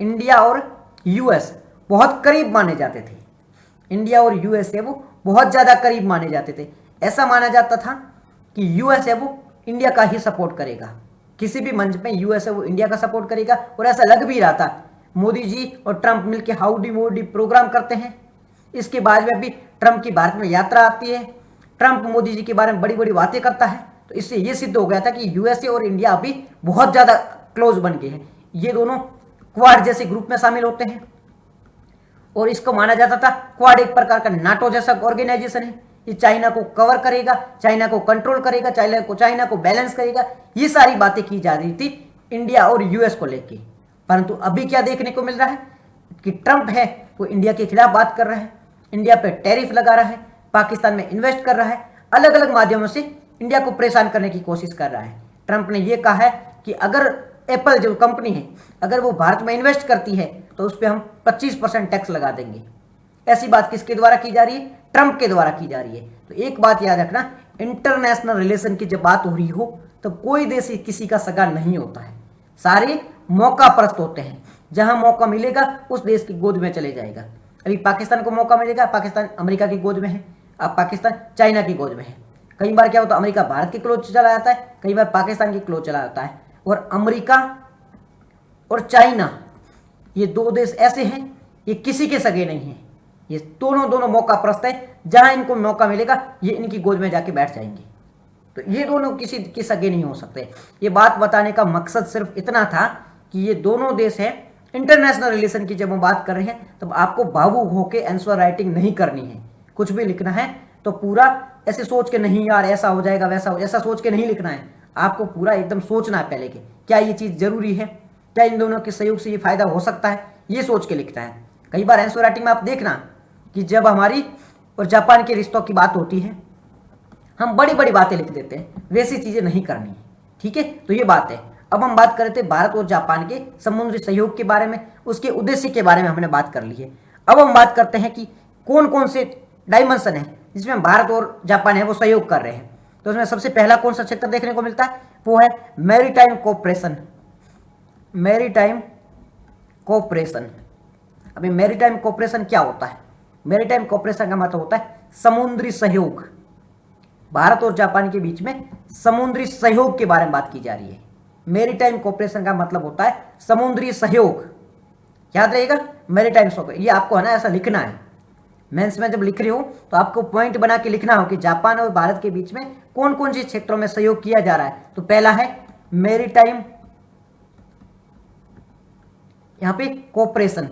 इंडिया और यूएस बहुत करीब माने जाते थे। इंडिया और यूएस है वो बहुत ज़्यादा करीब माने जाते थे। ऐसा माना जाता था कि यूएस है वो इंडिया का ही सपोर्ट करेगा, किसी भी मंच में यूएस है वो इंडिया का सपोर्ट करेगा, और ऐसा लग भी रहा था। मोदी जी और ट्रंप मिलके हाउडी मोडी प्रोग्राम करते हैं, इसके बाद में भी ट्रंप की भारत में यात्रा आती है, ट्रंप मोदी जी के बारे में बड़ी बड़ी बातें करता है, तो इससे ये सिद्ध हो गया था कि यूएसए और इंडिया अभी बहुत ज़्यादा क्लोज बन गए हैं। ये दोनों क्वाड जैसे ग्रुप में शामिल होते हैं, और इसको माना जाता था क्वाड एक प्रकार का नाटो जैसा ऑर्गेनाइजेशन है। ये चाइना को कवर करेगा, चाइना को कंट्रोल करेगा, चाइना को बैलेंस करेगा। ये सारी बातें की जा रही थी इंडिया और यूएस को लेके। परंतु अभी क्या देखने को मिल रहा है कि ट्रंप है वो इंडिया के खिलाफ बात कर रहा है, इंडिया पे टैरिफ लगा रहा है, पाकिस्तान में इन्वेस्ट कर रहा है, अलग अलग माध्यमों से इंडिया को परेशान करने की कोशिश कर रहा है। ट्रंप ने ये कहा है कि अगर एप्पल जो कंपनी है अगर वो भारत में इन्वेस्ट करती है तो उस पर हम 25% टैक्स लगा देंगे। ऐसी बात किसके द्वारा की जा रही है, ट्रंप के द्वारा की जा रही है। तो एक बात याद रखना, इंटरनेशनल रिलेशन की जब बात हो रही हो तो कोई देश किसी का सगा नहीं होता है, सारे मौका परस्त होते हैं। जहां मौका मिलेगा उस देश की गोद में चले जाएगा। अभी पाकिस्तान को मौका मिलेगा, पाकिस्तान अमेरिका की गोद में है, अब पाकिस्तान चाइना की गोद में है। कई बार क्या होता है, अमेरिका भारत के क्लोज चला जाता है, कई बार पाकिस्तान के क्लोज चला जाता है। और अमेरिका और चाइना ये दो देश ऐसे हैं, ये किसी के सगे नहीं हैं, ये दोनों मौका परस्त है। जहां इनको मौका मिलेगा ये इनकी गोद में जाके बैठ जाएंगे। तो ये दोनों किसी के सगे नहीं हो सकते। ये बात बताने का मकसद सिर्फ इतना था कि ये दोनों देश हैं। इंटरनेशनल रिलेशन की जब हम बात कर रहे हैं तब आपको भावुक होकर आंसर राइटिंग नहीं करनी है। कुछ भी लिखना है तो पूरा ऐसे सोच के नहीं यार ऐसा हो जाएगा वैसा हो, ऐसा सोच के नहीं लिखना है। आपको पूरा एकदम सोचना है पहले कि क्या ये चीज़ जरूरी है, क्या इन दोनों के सहयोग से ये फायदा हो सकता है, ये सोच के लिखना है। कई बार आंसर राइटिंग में आप देखना कि जब हमारी और जापान के रिश्तों की बात होती है हम बड़ी बड़ी बातें लिख देते हैं, वैसी चीजें नहीं करनी है। ठीक है, तो ये बात है। अब हम बात कर रहे थे भारत और जापान के समुद्री सहयोग के बारे में, उसके उद्देश्य के बारे में हमने बात कर ली है। अब हम बात करते हैं कि कौन कौन से डायमेंशन है जिसमें भारत और जापान है वो सहयोग कर रहे हैं। तो उसमें सबसे पहला कौन सा क्षेत्र देखने को मिलता है, वो है मैरीटाइम कोऑपरेशन। Maritime cooperation. अभी मैरीटाइम कोऑपरेशन क्या होता है? मैरीटाइम कोऑपरेशन का मतलब होता है समुद्री सहयोग। भारत और जापान के बीच में समुद्री सहयोग के बारे में बात की जा रही है। मैरीटाइम कोऑपरेशन का मतलब होता है समुद्री सहयोग। याद रहेगा, मैरीटाइम सहयोग, ये आपको है ना ऐसा लिखना है। मेंस में जब लिख रही हो तो आपको पॉइंट बना के लिखना हो कि जापान और भारत के बीच में कौन कौन से क्षेत्रों में सहयोग किया जा रहा है। तो पहला है मैरीटाइम, यहां पे कोऑपरेशन,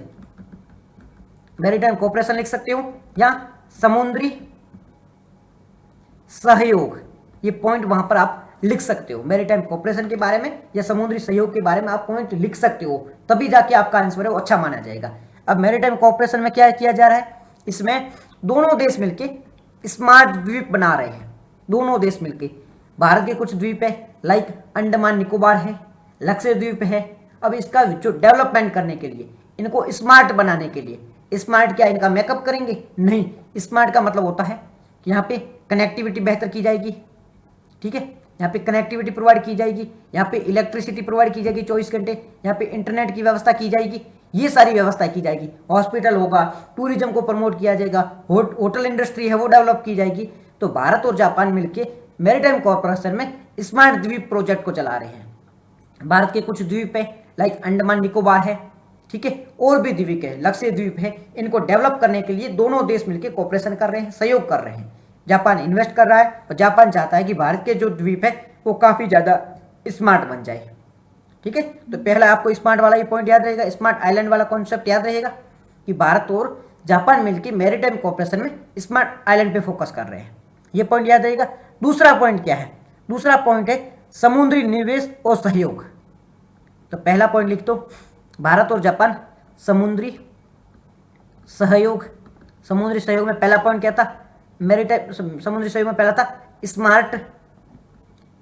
मैरीटाइम कोऑपरेशन लिख सकते हो या समुद्री सहयोग, ये पॉइंट वहां पर आप लिख सकते हो। मैरीटाइम कोऑपरेशन के बारे में या समुद्री सहयोग के बारे में आप पॉइंट लिख सकते हो, तभी जाके आपका आंसर है वो अच्छा माना जाएगा। अब मैरीटाइम कोऑपरेशन में क्या किया जा रहा है, इसमें दोनों देश मिलके स्मार्ट द्वीप बना रहे हैं। दोनों देश मिलके, भारत के कुछ द्वीप है लाइक अंडमान निकोबार है, लक्षद्वीप है। अब इसका जो डेवलपमेंट करने के लिए, इनको स्मार्ट बनाने के लिए, स्मार्ट क्या इनका मेकअप करेंगे? नहीं, स्मार्ट का मतलब होता है कि यहाँ पे कनेक्टिविटी बेहतर की जाएगी। ठीक है, यहाँ पे कनेक्टिविटी प्रोवाइड की जाएगी, यहाँ पे इलेक्ट्रिसिटी प्रोवाइड की जाएगी 24 घंटे, यहाँ पे इंटरनेट की व्यवस्था की जाएगी, ये सारी व्यवस्था की जाएगी। हॉस्पिटल होगा, टूरिज्म को प्रमोट किया जाएगा, होटल इंडस्ट्री है वो डेवलप की जाएगी। तो भारत और जापान मिलके मैरीटाइम कॉर्पोरेशन में स्मार्ट द्वीप प्रोजेक्ट को चला रहे हैं। भारत के कुछ द्वीप है लाइक अंडमान निकोबार है, ठीक है, और भी द्वीप है, लक्षद्वीप है, इनको डेवलप करने के लिए दोनों देश मिलकर कोऑपरेशन कर रहे हैं, सहयोग कर रहे हैं। जापान इन्वेस्ट कर रहा है और जापान चाहता है कि भारत के जो द्वीप है वो काफी ज्यादा स्मार्ट बन जाए। ठीक है, तो पहला आपको स्मार्ट वाला ये पॉइंट याद रहेगा, स्मार्ट आइलैंड वाला कॉन्सेप्ट याद रहेगा कि भारत और जापान मिलकर मैरीटाइम कोऑपरेशन में स्मार्ट आइलैंड पे फोकस कर रहे हैं, ये पॉइंट याद रहेगा। दूसरा पॉइंट क्या है? दूसरा पॉइंट है समुद्री निवेश और सहयोग। तो पहला पॉइंट लिख दो, भारत और जापान समुद्री सहयोग। समुद्री सहयोग में पहला पॉइंट क्या था? मैरीटाइम, समुद्री सहयोग में पहला था स्मार्ट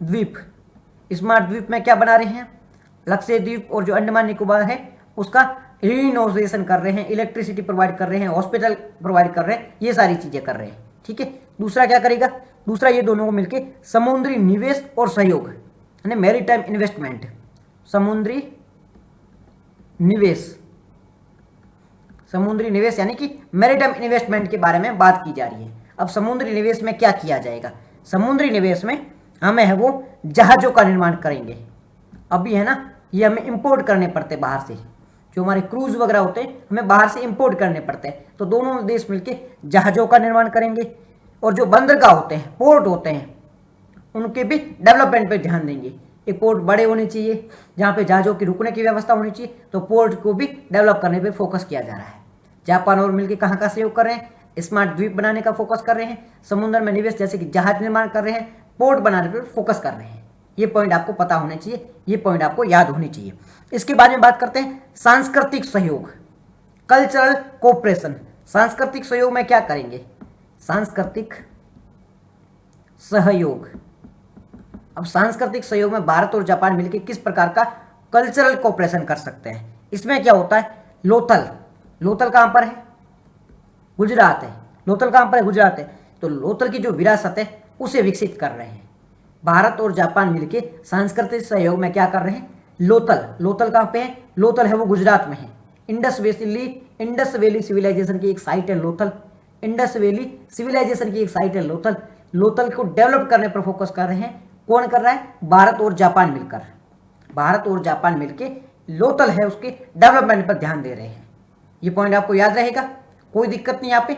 द्वीप। स्मार्ट द्वीप में क्या बना रहे हैं? लक्षद्वीप और जो अंडमान निकोबार है उसका रिनोवेशन कर रहे हैं, इलेक्ट्रिसिटी प्रोवाइड कर रहे हैं, हॉस्पिटल प्रोवाइड कर रहे हैं, ये सारी चीजें कर रहे हैं। ठीक है, दूसरा क्या करेगा? दूसरा ये दोनों को मिलकर समुद्री निवेश और सहयोग, यानी मैरीटाइम इन्वेस्टमेंट, समुद्री निवेश, समुद्री निवेश यानी कि मैरीटाइम इन्वेस्टमेंट के बारे में बात की जा रही है। अब समुद्री निवेश में क्या किया जाएगा? समुद्री निवेश में हमें है वो जहाजों का निर्माण करेंगे। अभी है ना, ये हमें इंपोर्ट करने पड़ते बाहर से, जो हमारे क्रूज वगैरह होते हैं हमें बाहर से इंपोर्ट करने पड़ते हैं। तो दोनों देश मिलके जहाजों का निर्माण करेंगे और जो बंदरगाह होते हैं, पोर्ट होते हैं, उनके भी डेवलपमेंट पे ध्यान देंगे। एक पोर्ट बड़े होने चाहिए जहाँ पे जहाजों की रुकने की व्यवस्था होनी चाहिए, तो पोर्ट को भी डेवलप करने पे फोकस किया जा रहा है। जापान और मिलकर कहाँ का सहयोग कर रहे हैं? स्मार्ट द्वीप बनाने का फोकस कर रहे हैं, समुद्र में निवेश जैसे कि जहाज निर्माण कर रहे हैं, पोर्ट बनाने पर फोकस कर रहे हैं। ये पॉइंट आपको पता होने चाहिए, ये पॉइंट आपको याद होनी चाहिए। इसके बाद में बात करते हैं सांस्कृतिक सहयोग, कल्चरल कोऑपरेशन। सांस्कृतिक सहयोग में क्या करेंगे? सांस्कृतिक सहयोग। अब सांस्कृतिक सहयोग में भारत और जापान मिलकर किस प्रकार का कल्चरल कोऑपरेशन कर सकते हैं? इसमें क्या होता है? लोथल, लोथल कहां पर है? गुजरात है। लोथल कहां पर है? गुजरात है। तो लोथल की जो विरासत है उसे विकसित कर रहे हैं। भारत और जापान मिलके सांस्कृतिक सहयोग में क्या कर रहे हैं? लोथल, लोथल कहां पे है? लोथल है वो गुजरात में है। इंडस वैली सिविलाइजेशन की एक साइट है लोथल, इंडस वैली सिविलाइजेशन की एक साइट है लोथल। लोथल को डेवलप करने पर फोकस कर रहे हैं। कौन कर रहा है? भारत और जापान मिलकर। भारत और जापान मिलके लोथल है उसके डेवलपमेंट पर ध्यान दे रहे हैं। ये पॉइंट आपको याद रहेगा, कोई दिक्कत नहीं। यहाँ पे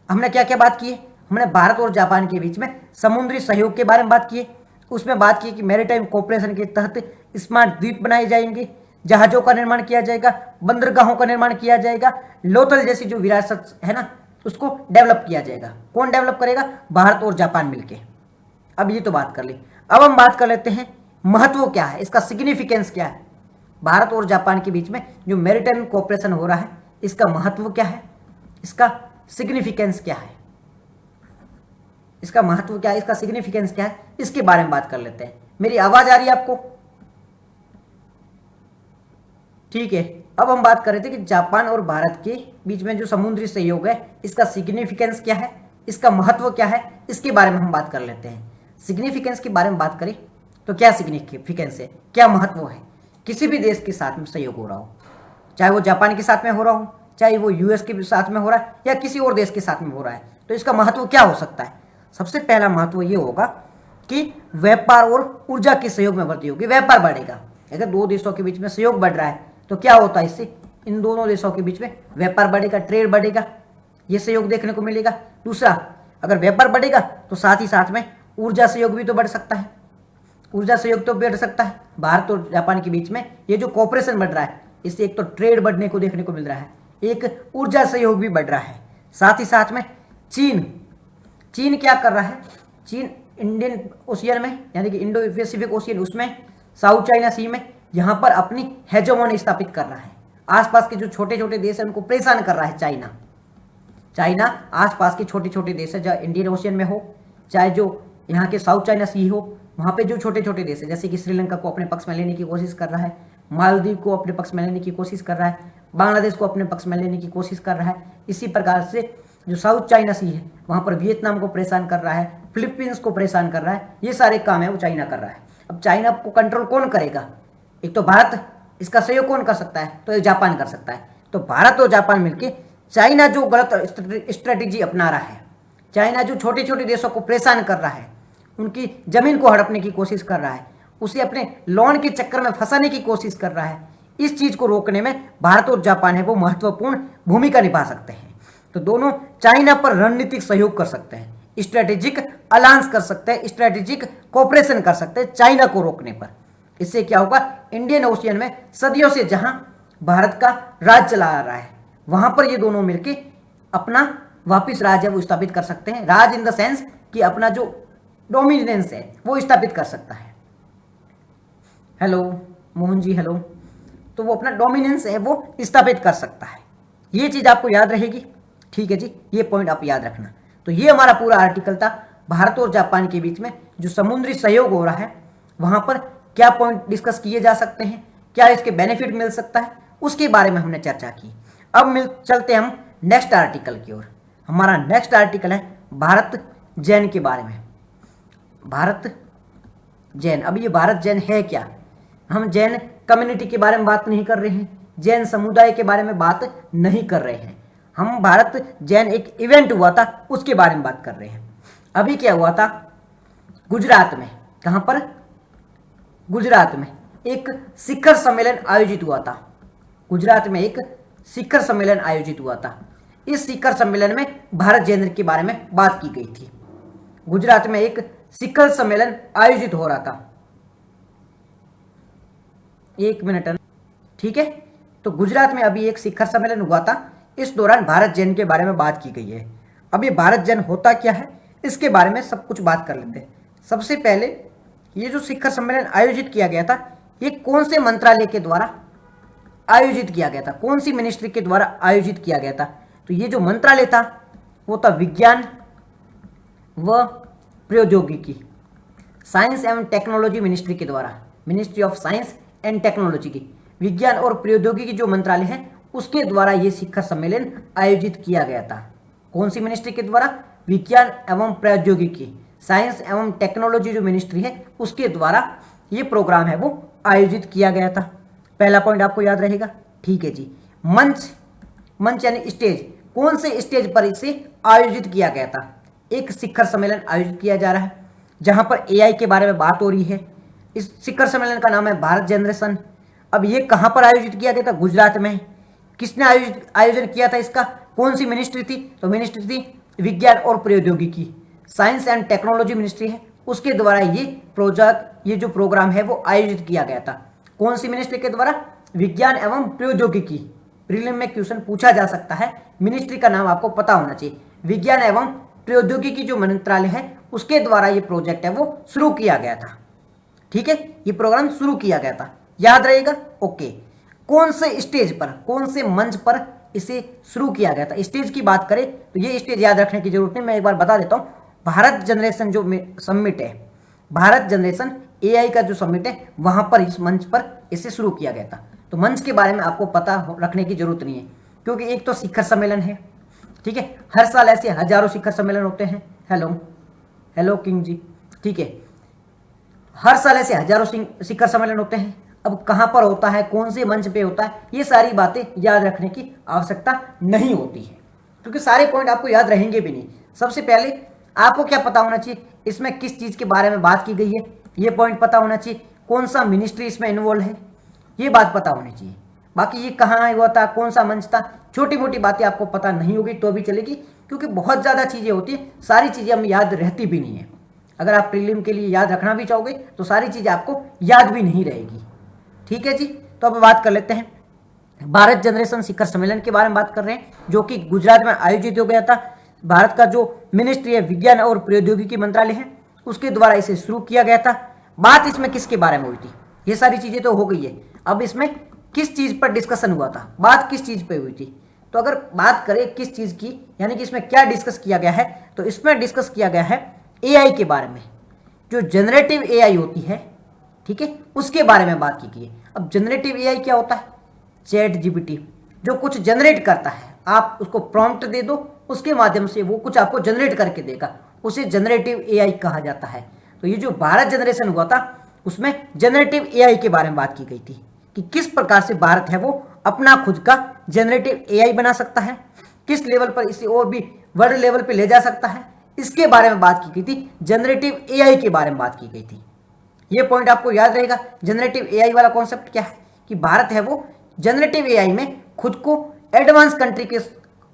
हमने क्या क्या बात की है? हमने भारत और जापान के बीच में समुद्री सहयोग के बारे में बात की है। उसमें बात की कि मैरीटाइम कोऑपरेशन के तहत स्मार्ट द्वीप बनाए जाएंगे, जहाजों का निर्माण किया जाएगा, बंदरगाहों का निर्माण किया जाएगा, लोथल जैसी जो विरासत है ना उसको डेवलप किया जाएगा। कौन डेवलप करेगा? भारत और जापान मिलके। अब ये तो बात कर ली, अब हम बात कर लेते हैं महत्व क्या है, इसका सिग्निफिकेंस क्या है। भारत और जापान के बीच में जो मैरीटाइम कोऑपरेशन हो रहा है इसका महत्व क्या है, इसका सिग्निफिकेंस क्या है। इसका महत्व क्या है, इसका सिग्निफिकेंस क्या है, इसके बारे में बात कर लेते हैं। मेरी आवाज आ रही है आपको? ठीक है। अब हम बात कर रहे थे कि जापान और भारत के बीच में जो समुद्री सहयोग है इसका सिग्निफिकेंस क्या है, इसका महत्व क्या है, इसके बारे में हम बात कर लेते हैं। सिग्निफिकेंस के बारे में बात करें तो क्या सिग्निफिकेंस है, क्या महत्व है, किसी भी देश के साथ में सहयोग हो रहा हो, चाहे वो जापान के साथ में हो रहा हो, चाहे वो यूएस के साथ में हो रहा है या किसी और देश के साथ में हो रहा है, तो इसका महत्व क्या हो सकता है। सबसे पहला महत्व ये होगा कि व्यापार और ऊर्जा के सहयोग में वृद्धि होगी, व्यापार बढ़ेगा। अगर दो देशों के बीच में सहयोग बढ़ रहा है तो क्या होता है, इससे इन दोनों देशों के बीच में व्यापार बढ़ेगा, ट्रेड बढ़ेगा, ये सहयोग देखने को मिलेगा। दूसरा, अगर व्यापार बढ़ेगा तो साथ ही साथ में ऊर्जा सहयोग भी तो बढ़ सकता है, ऊर्जा सहयोग तो बढ़ सकता है। भारत और जापान के बीच में ये जो कोऑपरेशन बढ़ रहा है इससे एक तो ट्रेड बढ़ने को देखने को मिल रहा है, एक ऊर्जा सहयोग भी बढ़ रहा है। साथ ही साथ में चीन क्या कर रहा है, चीन इंडियन ओशियन में यानी कि इंडो पैसिफिक ओशियन उसमें साउथ चाइना सी में यहाँ पर अपनी हेजोमोनी स्थापित कर रहा है। आसपास के जो छोटे छोटे देश हैं उनको परेशान कर रहा है चाइना आसपास के छोटे छोटे देश है, चाहे इंडियन ओशियन में हो चाहे जो यहाँ के साउथ चाइना सी हो, वहाँ पे जो छोटे छोटे देश है जैसे कि श्रीलंका को अपने पक्ष में लेने की कोशिश कर रहा है, मालदीव को अपने पक्ष में लेने की कोशिश कर रहा है, बांग्लादेश को अपने पक्ष में लेने की कोशिश कर रहा है। इसी प्रकार से जो साउथ चाइना सी है वहाँ पर वियतनाम को परेशान कर रहा है, फिलीपींस को परेशान कर रहा है, ये सारे काम है वो चाइना कर रहा है। अब चाइना को कंट्रोल कौन करेगा, एक तो भारत, इसका सहयोग कौन कर सकता है, तो जापान कर सकता है। तो भारत और जापान मिलकर चाइना जो गलत स्ट्रेटेजी अपना रहा है, चाइना जो छोटे छोटे देशों को परेशान कर रहा है, उनकी जमीन को हड़पने की कोशिश कर रहा है, उसे अपने लोन के चक्कर में फंसाने की कोशिश कर रहा है, इस चीज को रोकने में भारत और जापान है वो महत्वपूर्ण भूमिका निभा सकते हैं। तो दोनों चाइना पर रणनीतिक सहयोग कर सकते हैं, स्ट्रेटेजिक अलायंस कर सकते हैं, स्ट्रेटेजिक कोऑपरेशन कर सकते हैं चाइना को रोकने पर। इससे क्या होगा, इंडियन ओशियन में सदियों से जहां भारत का राज चला आ रहा है वहां पर ये दोनों मिलकर अपना वापिस राज है वो स्थापित कर सकते हैं। राज इन द सेंस कि अपना जो डोमिनेंस है वो स्थापित कर सकता है। Hello Mohan ji, hello. तो वो अपना डोमिनेंस है वो स्थापित कर सकता है, ये चीज आपको याद रहेगी। ठीक है जी, ये पॉइंट आप याद रखना। तो ये हमारा पूरा आर्टिकल था, भारत और जापान के बीच में जो समुद्री सहयोग हो रहा है वहां पर क्या पॉइंट डिस्कस किए जा सकते हैं, क्या इसके बेनिफिट मिल सकता है, उसके बारे में हमने चर्चा की। अब चलते हम नेक्स्ट आर्टिकल की ओर। हमारा नेक्स्ट आर्टिकल है भारत जैन के बारे में। भारत जैन, अब ये भारत जैन है क्या, हम जैन कम्युनिटी के बारे में बात नहीं कर रहे हैं, जैन समुदाय के बारे में बात नहीं कर रहे हैं, हम भारत जैन एक इवेंट हुआ था उसके बारे में बात कर रहे हैं। अभी क्या हुआ था गुजरात में, कहां पर, गुजरात में एक शिखर सम्मेलन आयोजित हुआ था। गुजरात में एक शिखर सम्मेलन आयोजित हुआ था। इस शिखर सम्मेलन में भारत जैन के बारे में बात की गई थी। गुजरात में एक शिखर सम्मेलन आयोजित हो रहा था, एक मिनट, ठीक है। तो गुजरात में अभी एक शिखर सम्मेलन हुआ था, इस दौरान भारत जैन के बारे में बात की गई है। अब ये भारत जैन होता क्या है इसके बारे में सब कुछ बात कर लेते हैं। सबसे पहले ये जो शिखर सम्मेलन आयोजित किया गया था ये कौन से मंत्रालय के द्वारा आयोजित किया गया था, कौन सी मिनिस्ट्री के द्वारा आयोजित किया गया था। तो ये जो मंत्रालय था वो था विज्ञान व प्रौद्योगिकी, साइंस एवं टेक्नोलॉजी मिनिस्ट्री के द्वारा, ministry of science and technology की, विज्ञान और प्रौद्योगिकी जो मंत्रालय है उसके द्वारा ये शिखर सम्मेलन आयोजित किया गया था। कौन सी मिनिस्ट्री के द्वारा, विज्ञान एवं प्रौद्योगिकी, साइंस एवं टेक्नोलॉजी जो मिनिस्ट्री है उसके द्वारा ये प्रोग्राम है वो आयोजित किया गया था। पहला पॉइंट आपको याद रहेगा, ठीक है जी। मंच यानी स्टेज, कौन से स्टेज पर इसे आयोजित किया गया था, एक शिखर सम्मेलन आयोजित किया जा रहा है जहां पर एआई के बारे में बात हो रही है। इस शिखर सम्मेलन का नाम है भारत जनरेशन। अब ये कहां पर आयोजित किया गया था, गुजरात में। किसने आयोजन किया था इसका, कौन सी मिनिस्ट्री थी, तो मिनिस्ट्री थी विज्ञान और प्रौद्योगिकी, साइंस एंड टेक्नोलॉजी मिनिस्ट्री है, उसके द्वारा ये प्रोजेक्ट, ये जो प्रोग्राम है वो आयोजित किया गया था। कौन सी मिनिस्ट्री के द्वारा, विज्ञान एवं प्रौद्योगिकी। प्रीलिम में क्वेश्चन पूछा जा सकता है, मिनिस्ट्री का नाम आपको पता होना चाहिए। विज्ञान एवं प्रौद्योगिकी जो मंत्रालय है उसके द्वारा ये प्रोजेक्ट है वो शुरू किया गया था, ठीक है। ये प्रोग्राम शुरू किया गया था, याद रहेगा, ओके। कौन से स्टेज पर, कौन से मंच पर इसे शुरू किया गया था। स्टेज की बात करें तो ये स्टेज याद रखने की जरूरत नहीं, मैं एक बार बता देता हूँ। भारत जनरेशन जो समिट है, भारत जनरेशन एआई का जो समिट है, वहां पर इस मंच पर इसे शुरू किया गया था। तो मंच के बारे में आपको पता रखने की जरूरत नहीं है, क्योंकि एक तो शिखर सम्मेलन है, ठीक है, हर साल ऐसे हजारों शिखर सम्मेलन होते हैं। हेलो हेलो किंग जी, ठीक है, हर साल ऐसे हजारों शिखर सम्मेलन होते हैं। अब कहाँ पर होता है, कौन से मंच पे होता है, ये सारी बातें याद रखने की आवश्यकता नहीं होती है, क्योंकि सारे पॉइंट आपको याद रहेंगे भी नहीं। सबसे पहले आपको क्या पता होना चाहिए, इसमें किस चीज़ के बारे में बात की गई है, ये पॉइंट पता होना चाहिए। कौन सा मिनिस्ट्री इसमें इन्वॉल्व है, ये बात पता होनी चाहिए। बाकी ये कहाँ हुआ था, कौन सा मंच था, छोटी मोटी बातें आपको पता नहीं होगी तो भी चलेगी, क्योंकि बहुत ज़्यादा चीज़ें होती हैं, सारी चीज़ें हमें याद रहती भी नहीं है। अगर आप प्रीलिम के लिए याद रखना भी चाहोगे तो सारी चीज़ें आपको याद भी नहीं रहेगी। ठीक है जी, तो अब बात कर लेते हैं भारत जनरेशन शिखर सम्मेलन के बारे में बात कर रहे हैं, जो कि गुजरात में आयोजित हो गया था। भारत का जो मिनिस्ट्री है, विज्ञान और प्रौद्योगिकी मंत्रालय है, उसके द्वारा इसे शुरू किया गया था। बात इसमें किसके बारे में हुई थी, ये सारी चीज़ें तो हो गई है। अब इसमें किस चीज़ पर डिस्कशन हुआ था, बात किस चीज़ पर हुई थी, तो अगर बात करें किस चीज़ की, यानी कि इसमें क्या डिस्कस किया गया है, तो इसमें डिस्कस किया गया है एआई के बारे में, जो जनरेटिव एआई होती है, ठीक है, उसके बारे में बात की गई है। अब जनरेटिव एआई क्या होता है, चैट जीपीटी, जो कुछ जनरेट करता है, आप उसको प्रॉम्प्ट दे दो, उसके माध्यम से वो कुछ आपको जनरेट करके देगा, उसे जनरेटिव एआई कहा जाता है। तो ये जो भारत जनरेशन हुआ था, उसमें जनरेटिव एआई के बारे में बात की गई थी कि किस प्रकार से भारत है वो अपना खुद का जनरेटिव एआई बना सकता है, किस लेवल पर इसे और भी वर्ल्ड लेवल पे ले जा सकता है, इसके बारे में बात की गई थी। जनरेटिव एआई के बारे में बात की गई थी। ये पॉइंट आपको याद रहेगा। जनरेटिव एआई वाला कॉन्सेप्ट क्या है कि भारत है वो जनरेटिव एआई में खुद को एडवांस कंट्री के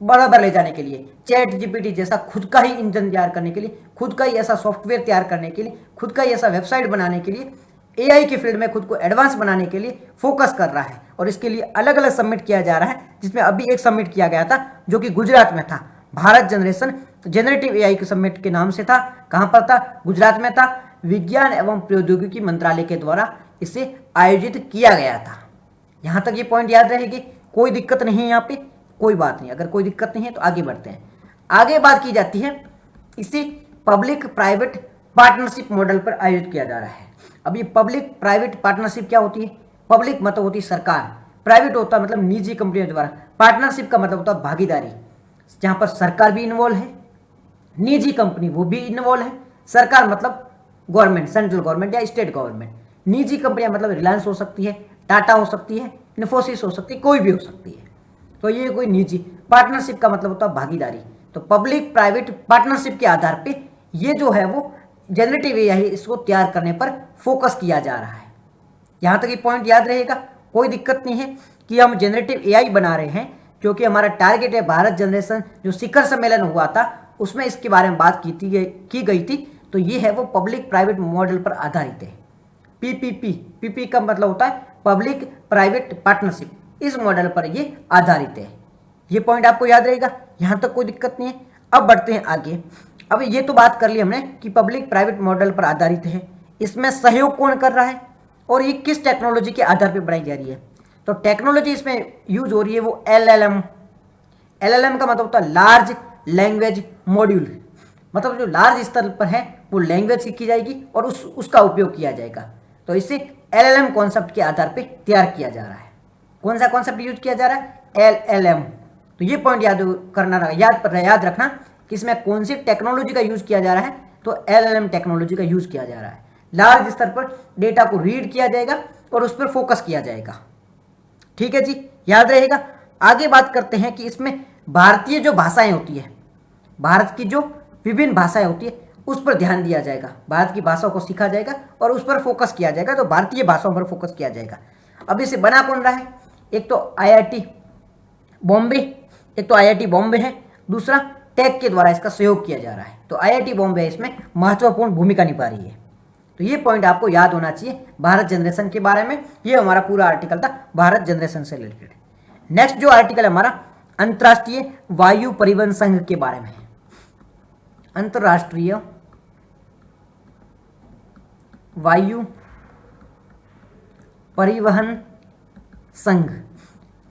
बराबर ले जाने के लिए, चैट जीपीटी जैसा खुद का ही इंजन तैयार करने के लिए, खुद का ही ऐसा सॉफ्टवेयर तैयार करने के लिए, खुद का ही ऐसा वेबसाइट बनाने के लिए, एआई के फील्ड में खुद को एडवांस बनाने के लिए फोकस कर रहा है। और इसके लिए अलग अलग सबमिट किया जा रहा है, जिसमें अभी एक सबमिट किया गया था जो कि गुजरात में था, भारत जनरेशन जनरेटिव एआई के सबमिट के नाम से था। कहाँ पर था, गुजरात में था। विज्ञान एवं प्रौद्योगिकी मंत्रालय के द्वारा इसे आयोजित किया गया था। यहाँ तक ये पॉइंट याद रहेगी, कोई दिक्कत नहीं है यहाँ पे, कोई बात नहीं। अगर कोई दिक्कत नहीं है तो आगे बढ़ते हैं। आगे बात की जाती है, इसे पब्लिक प्राइवेट पार्टनरशिप मॉडल पर आयोजित किया जा रहा है। अब ये पब्लिक प्राइवेट पार्टनरशिप क्या होती है, पब्लिक मतलब होती है सरकार, प्राइवेट होता है मतलब निजी कंपनियों द्वारा, पार्टनरशिप का मतलब होता है भागीदारी, जहाँ पर सरकार भी इन्वॉल्व है, निजी कंपनी वो भी इन्वॉल्व है। सरकार मतलब गवर्नमेंट, सेंट्रल गवर्नमेंट या स्टेट गवर्नमेंट। निजी कंपनियां मतलब रिलायंस हो सकती है, टाटा हो सकती है, इन्फोसिस हो सकती है, कोई भी हो सकती है। तो ये कोई निजी। पार्टनरशिप का मतलब होता है भागीदारी। तो पब्लिक प्राइवेट पार्टनरशिप के आधार पे ये जो है वो जनरेटिव एआई इसको तैयार करने पर फोकस किया जा रहा है। यहाँ तक ये पॉइंट याद रहेगा, कोई दिक्कत नहीं है कि हम जनरेटिव एआई बना रहे हैं, क्योंकि हमारा टारगेट है भारत जनरेशन जो शिखर सम्मेलन हुआ था उसमें इसके बारे में बात की गई थी। तो ये है वो पब्लिक प्राइवेट मॉडल पर आधारित है। पीपीपी, पीपी का मतलब होता है पब्लिक प्राइवेट पार्टनरशिप, इस मॉडल पर ये आधारित है। ये पॉइंट आपको याद रहेगा, यहाँ तक कोई दिक्कत नहीं है। अब बढ़ते हैं आगे। अब ये तो बात कर ली हमने कि पब्लिक प्राइवेट मॉडल पर आधारित है, इसमें सहयोग कौन कर रहा है और ये किस टेक्नोलॉजी के आधार पर बनाई जा रही है। तो टेक्नोलॉजी इसमें यूज हो रही है वो एलएलएम। एलएलएम का मतलब होता है लार्ज लैंग्वेज मॉड्यूल, मतलब जो लार्ज स्तर पर है वो लैंग्वेज सीखी जाएगी और उसका उपयोग किया जाएगा। तो इससे एलएलएम कॉन्सेप्ट के आधार पे तैयार किया जा रहा है। कौन सा कॉन्सेप्ट यूज किया जा रहा है, एलएलएम। तो ये पॉइंट याद रखना कि इसमें कौन सी टेक्नोलॉजी का यूज किया जा रहा है, तो एलएलएम टेक्नोलॉजी का यूज किया जा रहा है। लार्ज स्तर पर डेटा को रीड किया जाएगा और उस पर फोकस किया जाएगा। ठीक है जी, याद रहेगा। आगे बात करते हैं कि इसमें भारतीय जो भाषाएं होती है, भारत की जो विभिन्न भाषाएं होती है उस पर ध्यान दिया जाएगा। भारत की भाषाओं को सीखा जाएगा और उस पर फोकस किया जाएगा, तो भारतीय भाषाओं पर फोकस किया जाएगा। अब इसे बना कौन रहा है, एक तो आईआईटी बॉम्बे है, दूसरा टेक के द्वारा इसका सहयोग किया जा रहा है। तो आईआईटी बॉम्बे इसमें महत्वपूर्ण भूमिका निभा रही है। तो ये पॉइंट आपको याद होना चाहिए भारत जनरेशन के बारे में। ये हमारा पूरा आर्टिकल था भारत जनरेशन से रिलेटेड। नेक्स्ट जो आर्टिकल है हमारा अंतर्राष्ट्रीय वायु परिवहन संघ के बारे में है। अंतर्राष्ट्रीय वायु परिवहन संघ,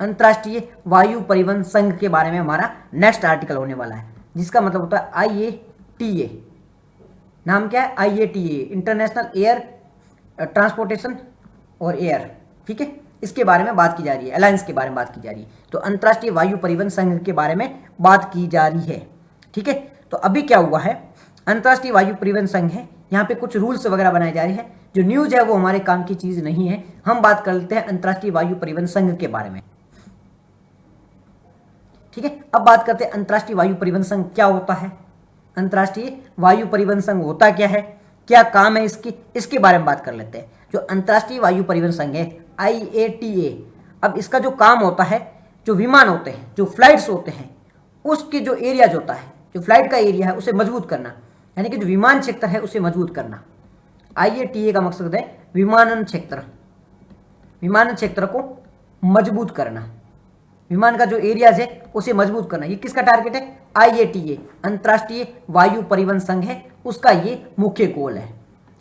अंतर्राष्ट्रीय वायु परिवहन संघ के बारे में हमारा नेक्स्ट आर्टिकल होने वाला है, जिसका मतलब होता है IATA, नाम क्या है? IATA, इंटरनेशनल एयर ट्रांसपोर्टेशन और एयर, ठीक है, इसके बारे में बात की जा रही है, अलायंस के बारे में बात की जा रही है। तो अंतर्राष्ट्रीय वायु परिवहन संघ के बारे में बात की जा रही है, ठीक है। तो अभी क्या हुआ है, अंतर्राष्ट्रीय वायु परिवहन संघ है, यहाँ पे कुछ रूल्स वगैरह बनाए जा रहे हैं। जो न्यूज है वो हमारे काम की चीज नहीं है, हम बात कर लेते हैं अंतर्राष्ट्रीय वायु परिवहन संघ के बारे में, ठीक है। अब बात करते हैं अंतर्राष्ट्रीय वायु परिवहन संघ क्या होता है, अंतर्राष्ट्रीय वायु परिवहन संघ होता क्या है, क्या काम है इसकी, इसके बारे में बात कर लेते हैं। जो अंतर्राष्ट्रीय वायु परिवहन संघ है IATA, अब इसका जो काम होता है, जो विमान होते हैं, जो फ्लाइट्स होते हैं, उसके जो एरियाज होता है, जो फ्लाइट का एरिया है उसे मजबूत करना, यानी कि जो विमान क्षेत्र है उसे मजबूत करना। IATA का मकसद है विमानन क्षेत्र, विमानन क्षेत्र को मजबूत करना, विमान का जो एरियाज है उसे मजबूत करना। ये किसका टारगेट है? IATA, अंतर्राष्ट्रीय वायु परिवहन संघ है, उसका ये मुख्य गोल है।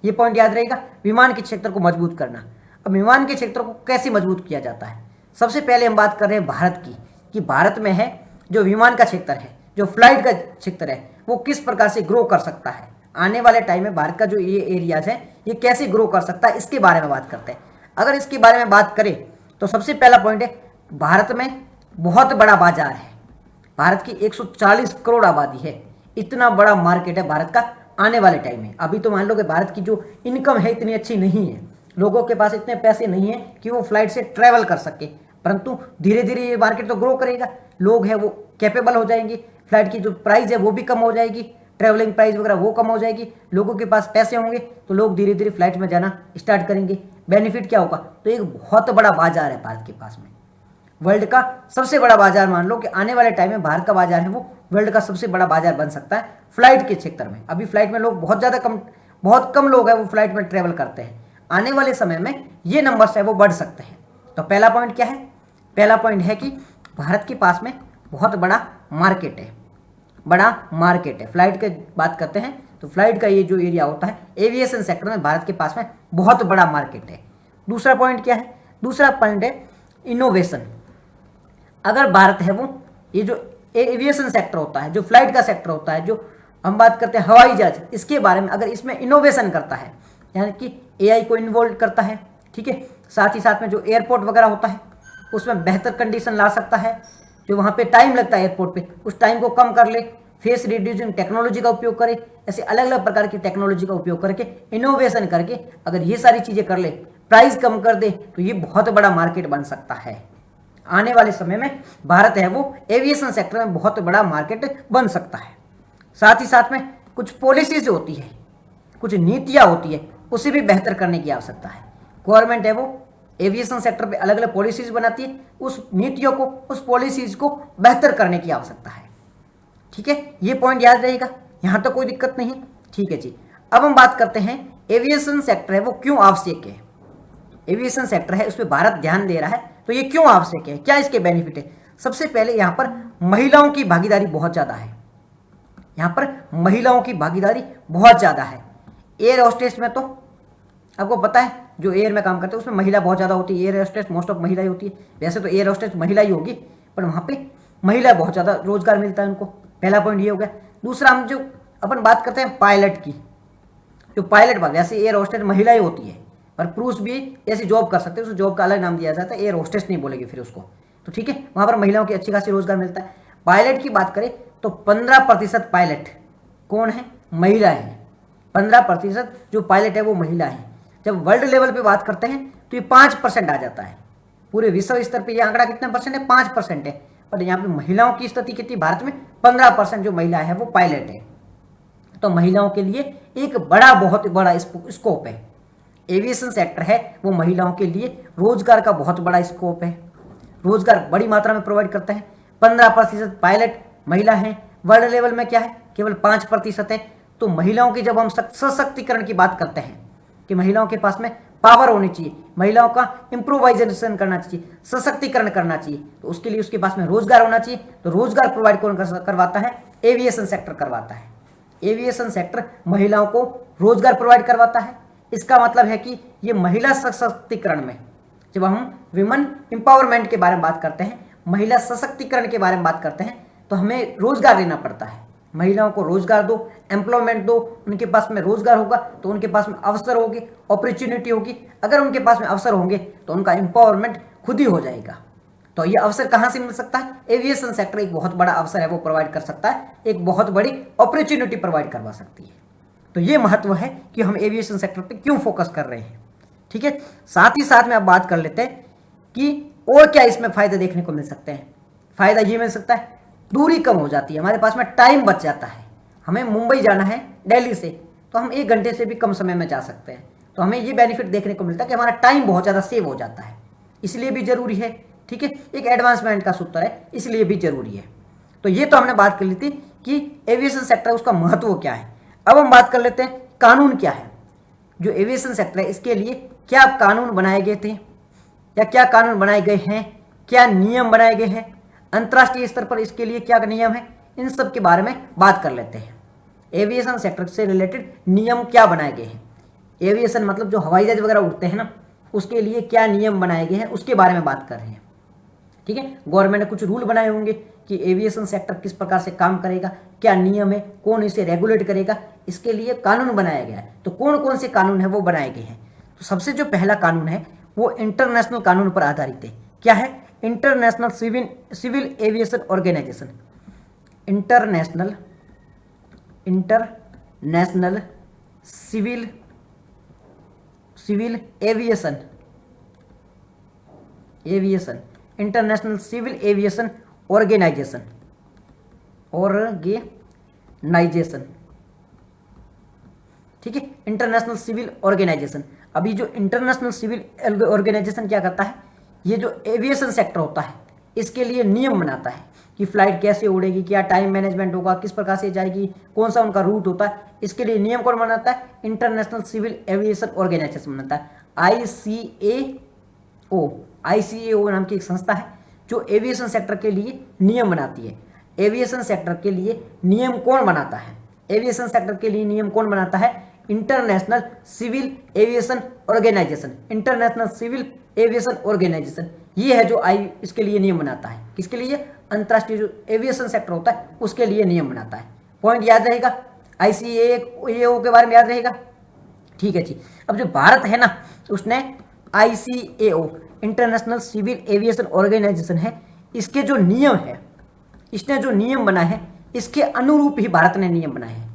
ये पॉइंट याद रहेगा, विमान के क्षेत्र को मजबूत करना। अब विमान के क्षेत्र को कैसे मजबूत किया जाता है? सबसे पहले हम बात कर रहे हैं भारत की, कि भारत में है जो विमान का क्षेत्र है, जो फ्लाइट का क्षेत्र है, वो किस प्रकार से ग्रो कर सकता है। आने वाले टाइम में भारत का जो ये एरियाज है ये कैसे ग्रो कर सकता है, इसके बारे में बात करते हैं। अगर इसके बारे में बात करें तो सबसे पहला पॉइंट है, भारत में बहुत बड़ा बाजार है, भारत की 140 करोड़ आबादी है, इतना बड़ा मार्केट है भारत का आने वाले टाइम में। अभी तो मान लो कि भारत की जो इनकम है इतनी अच्छी नहीं है, लोगों के पास इतने पैसे नहीं है कि वो फ्लाइट से ट्रैवल कर सके, परंतु धीरे धीरे ये मार्केट तो ग्रो करेगा, लोग हैं वो कैपेबल हो जाएंगे, फ्लाइट की जो प्राइस है वो भी कम हो जाएगी, ट्रैवलिंग प्राइस वगैरह वो कम हो जाएगी, लोगों के पास पैसे होंगे तो लोग धीरे धीरे फ्लाइट में जाना स्टार्ट करेंगे। बेनिफिट क्या होगा? तो एक बहुत बड़ा बाजार है भारत के पास में, वर्ल्ड का सबसे बड़ा बाजार। मान लो कि आने वाले टाइम में भारत का बाजार है वो वर्ल्ड का सबसे बड़ा बाजार बन सकता है फ्लाइट के क्षेत्र में। अभी फ्लाइट में लोग बहुत कम लोग हैं वो फ्लाइट में ट्रेवल करते हैं, आने वाले समय में ये नंबर्स है वो बढ़ सकते हैं। तो पहला पॉइंट क्या है? पहला पॉइंट है कि भारत के पास में बहुत बड़ा मार्केट है, बड़ा मार्केट है। फ्लाइट की बात करते हैं तो फ्लाइट का ये जो एरिया होता है एविएशन सेक्टर में भारत के पास में बहुत बड़ा मार्केट है। दूसरा पॉइंट क्या है? दूसरा पॉइंट है इनोवेशन। अगर भारत है वो ये जो एविएशन सेक्टर होता है, जो फ्लाइट का सेक्टर होता है, जो हम बात करते हैं हवाई जहाज, इसके बारे में अगर इसमें इनोवेशन करता है, यानी कि AI को इन्वॉल्व करता है, ठीक है, साथ ही साथ में जो एयरपोर्ट वगैरह होता है उसमें बेहतर कंडीशन ला सकता है, जो वहाँ पे टाइम लगता है एयरपोर्ट पे उस टाइम को कम कर ले, फेस रिड्यूसिंग टेक्नोलॉजी का उपयोग करे, ऐसे अलग अलग प्रकार की टेक्नोलॉजी का उपयोग करके इनोवेशन करके अगर ये सारी चीज़ें कर ले, प्राइस कम कर दे, तो ये बहुत बड़ा मार्केट बन सकता है। आने वाले समय में भारत है वो एविएशन सेक्टर में बहुत बड़ा मार्केट बन सकता है। साथ ही साथ में कुछ पॉलिसीज होती है, कुछ नीतियाँ होती है, उसे भी बेहतर करने की आवश्यकता है। गवर्नमेंट है वो एविएशन सेक्टर पे अलग अलग पॉलिसीज बनाती है, उस नीतियों को, उस पॉलिसीज को बेहतर करने की आवश्यकता है, ठीक है। ये पॉइंट याद रहेगा, यहाँ तो कोई दिक्कत नहीं, ठीक है जी। अब हम बात करते हैं एविएशन सेक्टर है वो क्यों आवश्यक है। एविएशन सेक्टर है उस पर भारत ध्यान दे रहा है तो ये क्यों आवश्यक है, क्या इसके बेनिफिट है? सबसे पहले यहाँ पर महिलाओं की भागीदारी बहुत ज़्यादा है, यहाँ पर महिलाओं की भागीदारी बहुत ज़्यादा है। एयर होस्टेस में तो आपको पता है जो एयर में काम करते हैं उसमें महिला बहुत ज़्यादा होती है, एयर होस्टेस मोस्ट ऑफ महिला ही होती है। वैसे तो एयर होस्टेस महिला ही होगी, पर वहाँ पे महिला बहुत ज़्यादा रोजगार मिलता है उनको। पहला पॉइंट ये हो गया। दूसरा हम जो अपन बात करते हैं पायलट की, जो पायलट वैसे एयर होस्टेस महिला ही होती है, और पुरुष भी ऐसी जॉब कर सकते हैं, उस जॉब का अलग नाम दिया जाता है, एयर होस्टेस नहीं बोलेगी फिर उसको, तो ठीक है। वहाँ पर महिलाओं की अच्छी खासी रोजगार मिलता है। पायलट की बात करें तो 15% पायलट कौन है? महिला है। 15% जो पायलट है वो महिला है। जब वर्ल्ड लेवल पे बात करते हैं तो ये 5% आ जाता है। पूरे विश्व स्तर पे ये आंकड़ा कितना परसेंट है? 5% है। पर यहाँ पे महिलाओं की स्थिति कितनी? भारत में 15% जो महिला है वो पायलट है। तो महिलाओं के लिए एक बहुत बड़ा स्कोप है। एविएशन सेक्टर है वो महिलाओं के लिए रोजगार का बहुत बड़ा स्कोप है, रोजगार बड़ी मात्रा में प्रोवाइड करता है। 15% पायलट महिला है। वर्ल्ड लेवल में क्या है? केवल 5% है। तो महिलाओं की जब हम सशक्तिकरण की बात करते हैं कि महिलाओं के पास में पावर होनी चाहिए, महिलाओं का इम्प्रोवाइजेशन करना चाहिए, सशक्तिकरण करना चाहिए, तो उसके लिए उसके पास में रोजगार होना चाहिए। तो रोजगार प्रोवाइड कौन करवाता है? एविएशन सेक्टर करवाता है। एविएशन सेक्टर महिलाओं को रोजगार प्रोवाइड करवाता है। इसका मतलब है कि ये महिला सशक्तिकरण में, जब हम विमेन एम्पावरमेंट के बारे में बात करते हैं, महिला सशक्तिकरण के बारे में बात करते हैं, तो हमें रोजगार देना पड़ता है। महिलाओं को रोजगार दो, एम्प्लॉयमेंट दो, उनके पास में रोजगार होगा तो उनके पास में अवसर होगी, अपॉर्चुनिटी होगी। अगर उनके पास में अवसर होंगे तो उनका एम्पावरमेंट खुद ही हो जाएगा। तो ये अवसर कहाँ से मिल सकता है? एविएशन सेक्टर एक बहुत बड़ा अवसर है, वो प्रोवाइड कर सकता है, एक बहुत बड़ी अपॉर्चुनिटी प्रोवाइड करवा सकती है। तो ये महत्व है कि हम एविएशन सेक्टर पे क्यों फोकस कर रहे हैं। ठीक है, साथ ही साथ में अब बात कर लेते हैं कि और क्या इसमें फायदे देखने को मिल सकते हैं। फायदा ये मिल सकता है, दूरी कम हो जाती है, हमारे पास में टाइम बच जाता है। हमें मुंबई जाना है दिल्ली से तो हम 1 घंटे से भी कम समय में जा सकते हैं। तो हमें ये बेनिफिट देखने को मिलता है कि हमारा टाइम बहुत ज़्यादा सेव हो जाता है, इसलिए भी जरूरी है। ठीक है, एक एडवांसमेंट का सूत्र है, इसलिए भी जरूरी है। तो ये तो हमने बात कर ली थी कि एविएशन सेक्टर उसका महत्व क्या है। अब हम बात कर लेते हैं कानून क्या है। जो एविएशन सेक्टर है इसके लिए क्या कानून बनाए गए थे या क्या कानून बनाए गए हैं, क्या नियम बनाए गए हैं, अंतर्राष्ट्रीय स्तर पर इसके लिए क्या नियम है, इन सब के बारे में बात कर लेते हैं। एविएशन सेक्टर से रिलेटेड नियम क्या बनाए गए हैं, एविएशन मतलब जो हवाई जहाज वगैरह उड़ते हैं ना, उसके लिए क्या नियम बनाए गए हैं उसके बारे में बात कर रहे हैं। ठीक है, गवर्नमेंट ने कुछ रूल बनाए होंगे कि एविएशन सेक्टर किस प्रकार से काम करेगा, क्या नियम है, कौन इसे रेगुलेट करेगा, इसके लिए कानून बनाया गया है। तो कौन कौन से कानून है वो बनाए गए हैं। तो सबसे जो पहला कानून है वो इंटरनेशनल कानून पर आधारित है। क्या है? International civil aviation organisation. International civil aviation international civil aviation organisation. ठीक है, इंटरनेशनल सिविल ऑर्गेनाइजेशन। अभी जो इंटरनेशनल सिविल ऑर्गेनाइजेशन क्या करता है, ये जो एविएशन सेक्टर होता है इसके लिए नियम बनाता है कि फ्लाइट कैसे उड़ेगी, क्या टाइम मैनेजमेंट होगा, किस प्रकार से जाएगी, कौन सा उनका रूट होता है, इसके लिए नियम कौन बनाता है? इंटरनेशनल सिविल एविएशन ऑर्गेनाइजेशन बनाता है, ICAO नाम की एक संस्था है जो एविएशन सेक्टर के लिए नियम बनाती है। एविएशन सेक्टर के लिए नियम कौन बनाता है? एविएशन सेक्टर के लिए नियम कौन बनाता है? International civil aviation organisation. International civil aviation organisation ये है जो इसके लिए नियम बनाता है। किसके लिए? अंतर्राष्ट्रीय जो एविएशन सेक्टर होता है उसके लिए नियम बनाता है। पॉइंट याद रहेगा, ICAO के बारे में याद रहेगा। ठीक है जी। अब जो भारत है ना, उसने ICAO international civil aviation organisation है, इसके जो नियम है, इसने जो नियम बनाए हैं इसके अनुरूप ही भारत ने नियम बनाए हैं।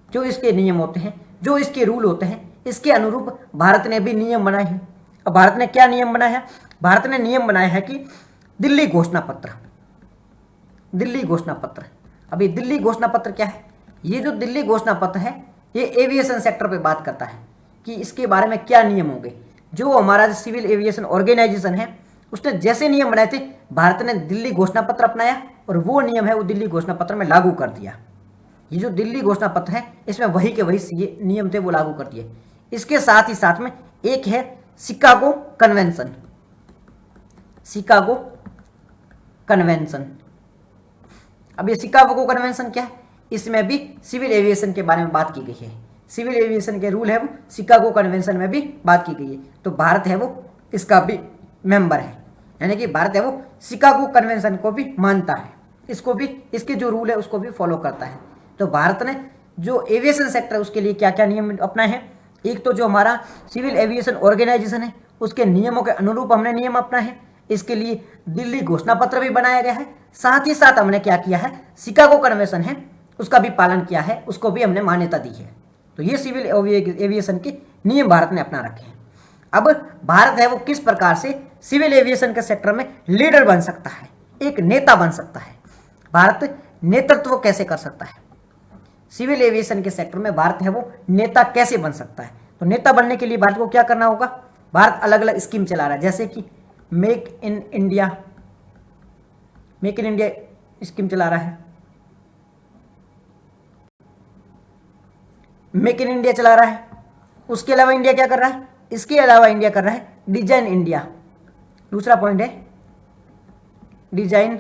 जो इसके नियम होते हैं, जो इसके रूल होते हैं, इसके अनुरूप भारत ने भी नियम बनाए हैं। अब भारत ने क्या नियम बनाया है? भारत ने नियम बनाया है कि दिल्ली घोषणा पत्र। अभी दिल्ली घोषणा पत्र क्या है? ये जो दिल्ली घोषणा पत्र है ये एविएशन सेक्टर पे बात करता है कि इसके बारे में क्या नियम होंगे। जो हमारा सिविल एविएशन ऑर्गेनाइजेशन है उसने जैसे नियम बनाए थे, भारत ने दिल्ली घोषणा पत्र अपनाया और वो नियम है वो दिल्ली घोषणा पत्र में लागू कर दिया। ये जो दिल्ली घोषणा पत्र है इसमें वही के वही नियम थे वो लागू कर दिए। इसके साथ ही साथ में एक है शिकागो कन्वेंशन। अब ये शिकागो कन्वेंशन क्या है? इसमें भी सिविल एविएशन के बारे में बात की गई है। सिविल एविएशन के रूल है वो शिकागो कन्वेंशन में भी बात की गई है। तो भारत है वो इसका भी मेंबर है, यानी कि भारत है वो शिकागो कन्वेंशन को भी मानता है, इसको भी, इसके जो रूल है उसको भी फॉलो करता है। तो भारत ने जो एविएशन सेक्टर है उसके लिए क्या क्या नियम अपनाए हैं? एक तो जो हमारा सिविल एविएशन ऑर्गेनाइजेशन है उसके नियमों के अनुरूप हमने नियम अपनाए हैं। इसके लिए दिल्ली घोषणा पत्र भी बनाया गया है। साथ ही साथ हमने क्या किया है, शिकागो कन्वेंशन है उसका भी पालन किया है, उसको भी हमने मान्यता दी है। तो ये सिविल एविएशन के नियम भारत ने अपना रखे हैं। अब भारत है वो किस प्रकार से सिविल एविएशन के सेक्टर में लीडर बन सकता है, एक नेता बन सकता है। भारत नेतृत्व कैसे कर सकता है सिविल एविएशन के सेक्टर में? भारत है वो नेता कैसे बन सकता है? तो नेता बनने के लिए भारत को क्या करना होगा? भारत अलग अलग स्कीम चला रहा है, जैसे कि मेक इन इंडिया स्कीम चला रहा है, मेक इन इंडिया चला रहा है। उसके अलावा इंडिया क्या कर रहा है? इसके अलावा इंडिया कर रहा है डिजाइन इंडिया। दूसरा पॉइंट है डिजाइन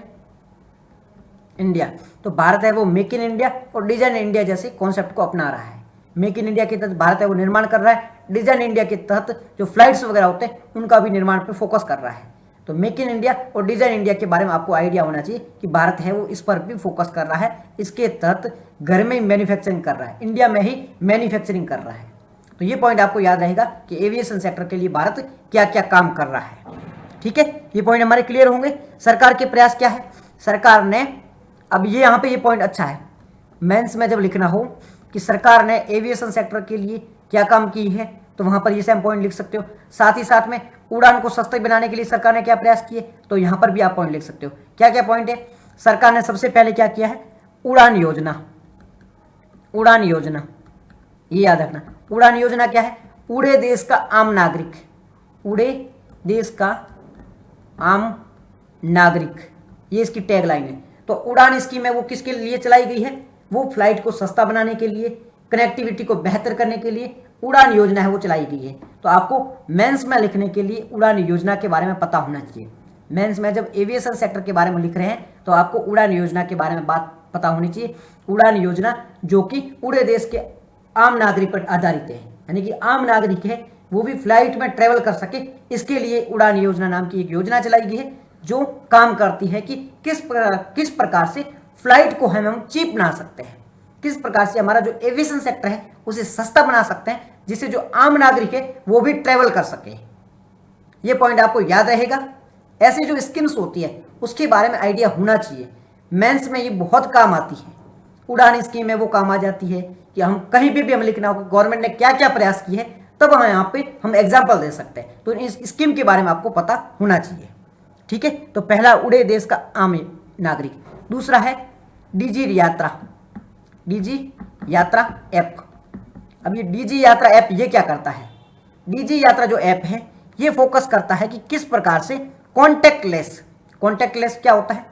इंडिया। तो भारत है वो मेक इन इंडिया और डिजाइन इंडिया जैसे कॉन्सेप्ट को अपना रहा है। मेक इन इंडिया के तहत भारत है वो निर्माण कर रहा है, डिजाइन इंडिया के तहत जो फ्लाइट्स वगैरह होते हैं उनका भी निर्माण पर फोकस कर रहा है। तो मेक इन इंडिया और डिजाइन इंडिया के बारे में आपको आइडिया होना चाहिए कि भारत है वो इस पर भी फोकस कर रहा है, इसके तहत घर में ही मैन्युफैक्चरिंग कर रहा है, इंडिया में ही मैन्युफैक्चरिंग कर रहा है। तो ये पॉइंट आपको याद रहेगा कि एविएशन सेक्टर के लिए भारत क्या क्या काम कर रहा है। ठीक है, ये पॉइंट हमारे क्लियर होंगे। सरकार के प्रयास क्या है, सरकार ने, अब ये यहाँ पे ये पॉइंट अच्छा है, मेंस में जब लिखना हो कि सरकार ने एविएशन सेक्टर के लिए क्या काम की है, तो वहां पर ये सेम पॉइंट लिख सकते हो। साथ ही साथ में उड़ान को सस्ते बनाने के लिए सरकार ने क्या प्रयास किए, तो यहां पर भी आप पॉइंट लिख सकते हो। क्या क्या पॉइंट है, सरकार ने सबसे पहले क्या किया है, उड़ान योजना। उड़ान योजना ये याद रखना, उड़ान योजना क्या है, उड़े देश का आम नागरिक, उड़े देश का आम नागरिक, ये इसकी टैगलाइन है। तो उड़ान स्कीम है वो किसके लिए चलाई गई है, वो फ्लाइट को सस्ता बनाने के लिए, कनेक्टिविटी को बेहतर करने के लिए उड़ान योजना है वो चलाई गई है। तो आपको मेंस में लिखने के लिए उड़ान योजना के बारे में पता होना चाहिए। मेंस में जब एविएशन सेक्टर के बारे में लिख रहे हैं तो आपको उड़ान योजना के बारे में बात पता होनी चाहिए। उड़ान योजना जो कि उड़े देश के आम नागरिक पर आधारित है, यानी कि आम नागरिक है वो भी फ्लाइट में ट्रेवल कर सके, इसके लिए उड़ान योजना नाम की एक योजना चलाई गई है जो काम करती है कि किस प्रकार से फ्लाइट को हम चीप बना सकते हैं, किस प्रकार से हमारा जो एविएशन सेक्टर है उसे सस्ता बना सकते हैं, जिससे जो आम नागरिक है वो भी ट्रेवल कर सके। ये पॉइंट आपको याद रहेगा। ऐसी जो स्कीम्स होती है उसके बारे में आइडिया होना चाहिए, मेंस में ये बहुत काम आती है। उड़ान स्कीम है वो काम आ जाती है कि हम कहीं भी हम लिखना होगा गवर्नमेंट ने क्या क्या प्रयास किए हैं, तब हम यहाँ पे हम एग्जाम्पल दे सकते हैं। तो इस स्कीम के बारे में आपको पता होना चाहिए। ठीक है, तो पहला उड़े देश का आम नागरिक। दूसरा है डीजी यात्रा, डीजी यात्रा ऐप। अब ये डीजी यात्रा ऐप ये क्या करता है, डीजी यात्रा जो ऐप है ये फोकस करता है कि किस प्रकार से कॉन्टैक्टलेस, कॉन्टैक्टलेस क्या होता है,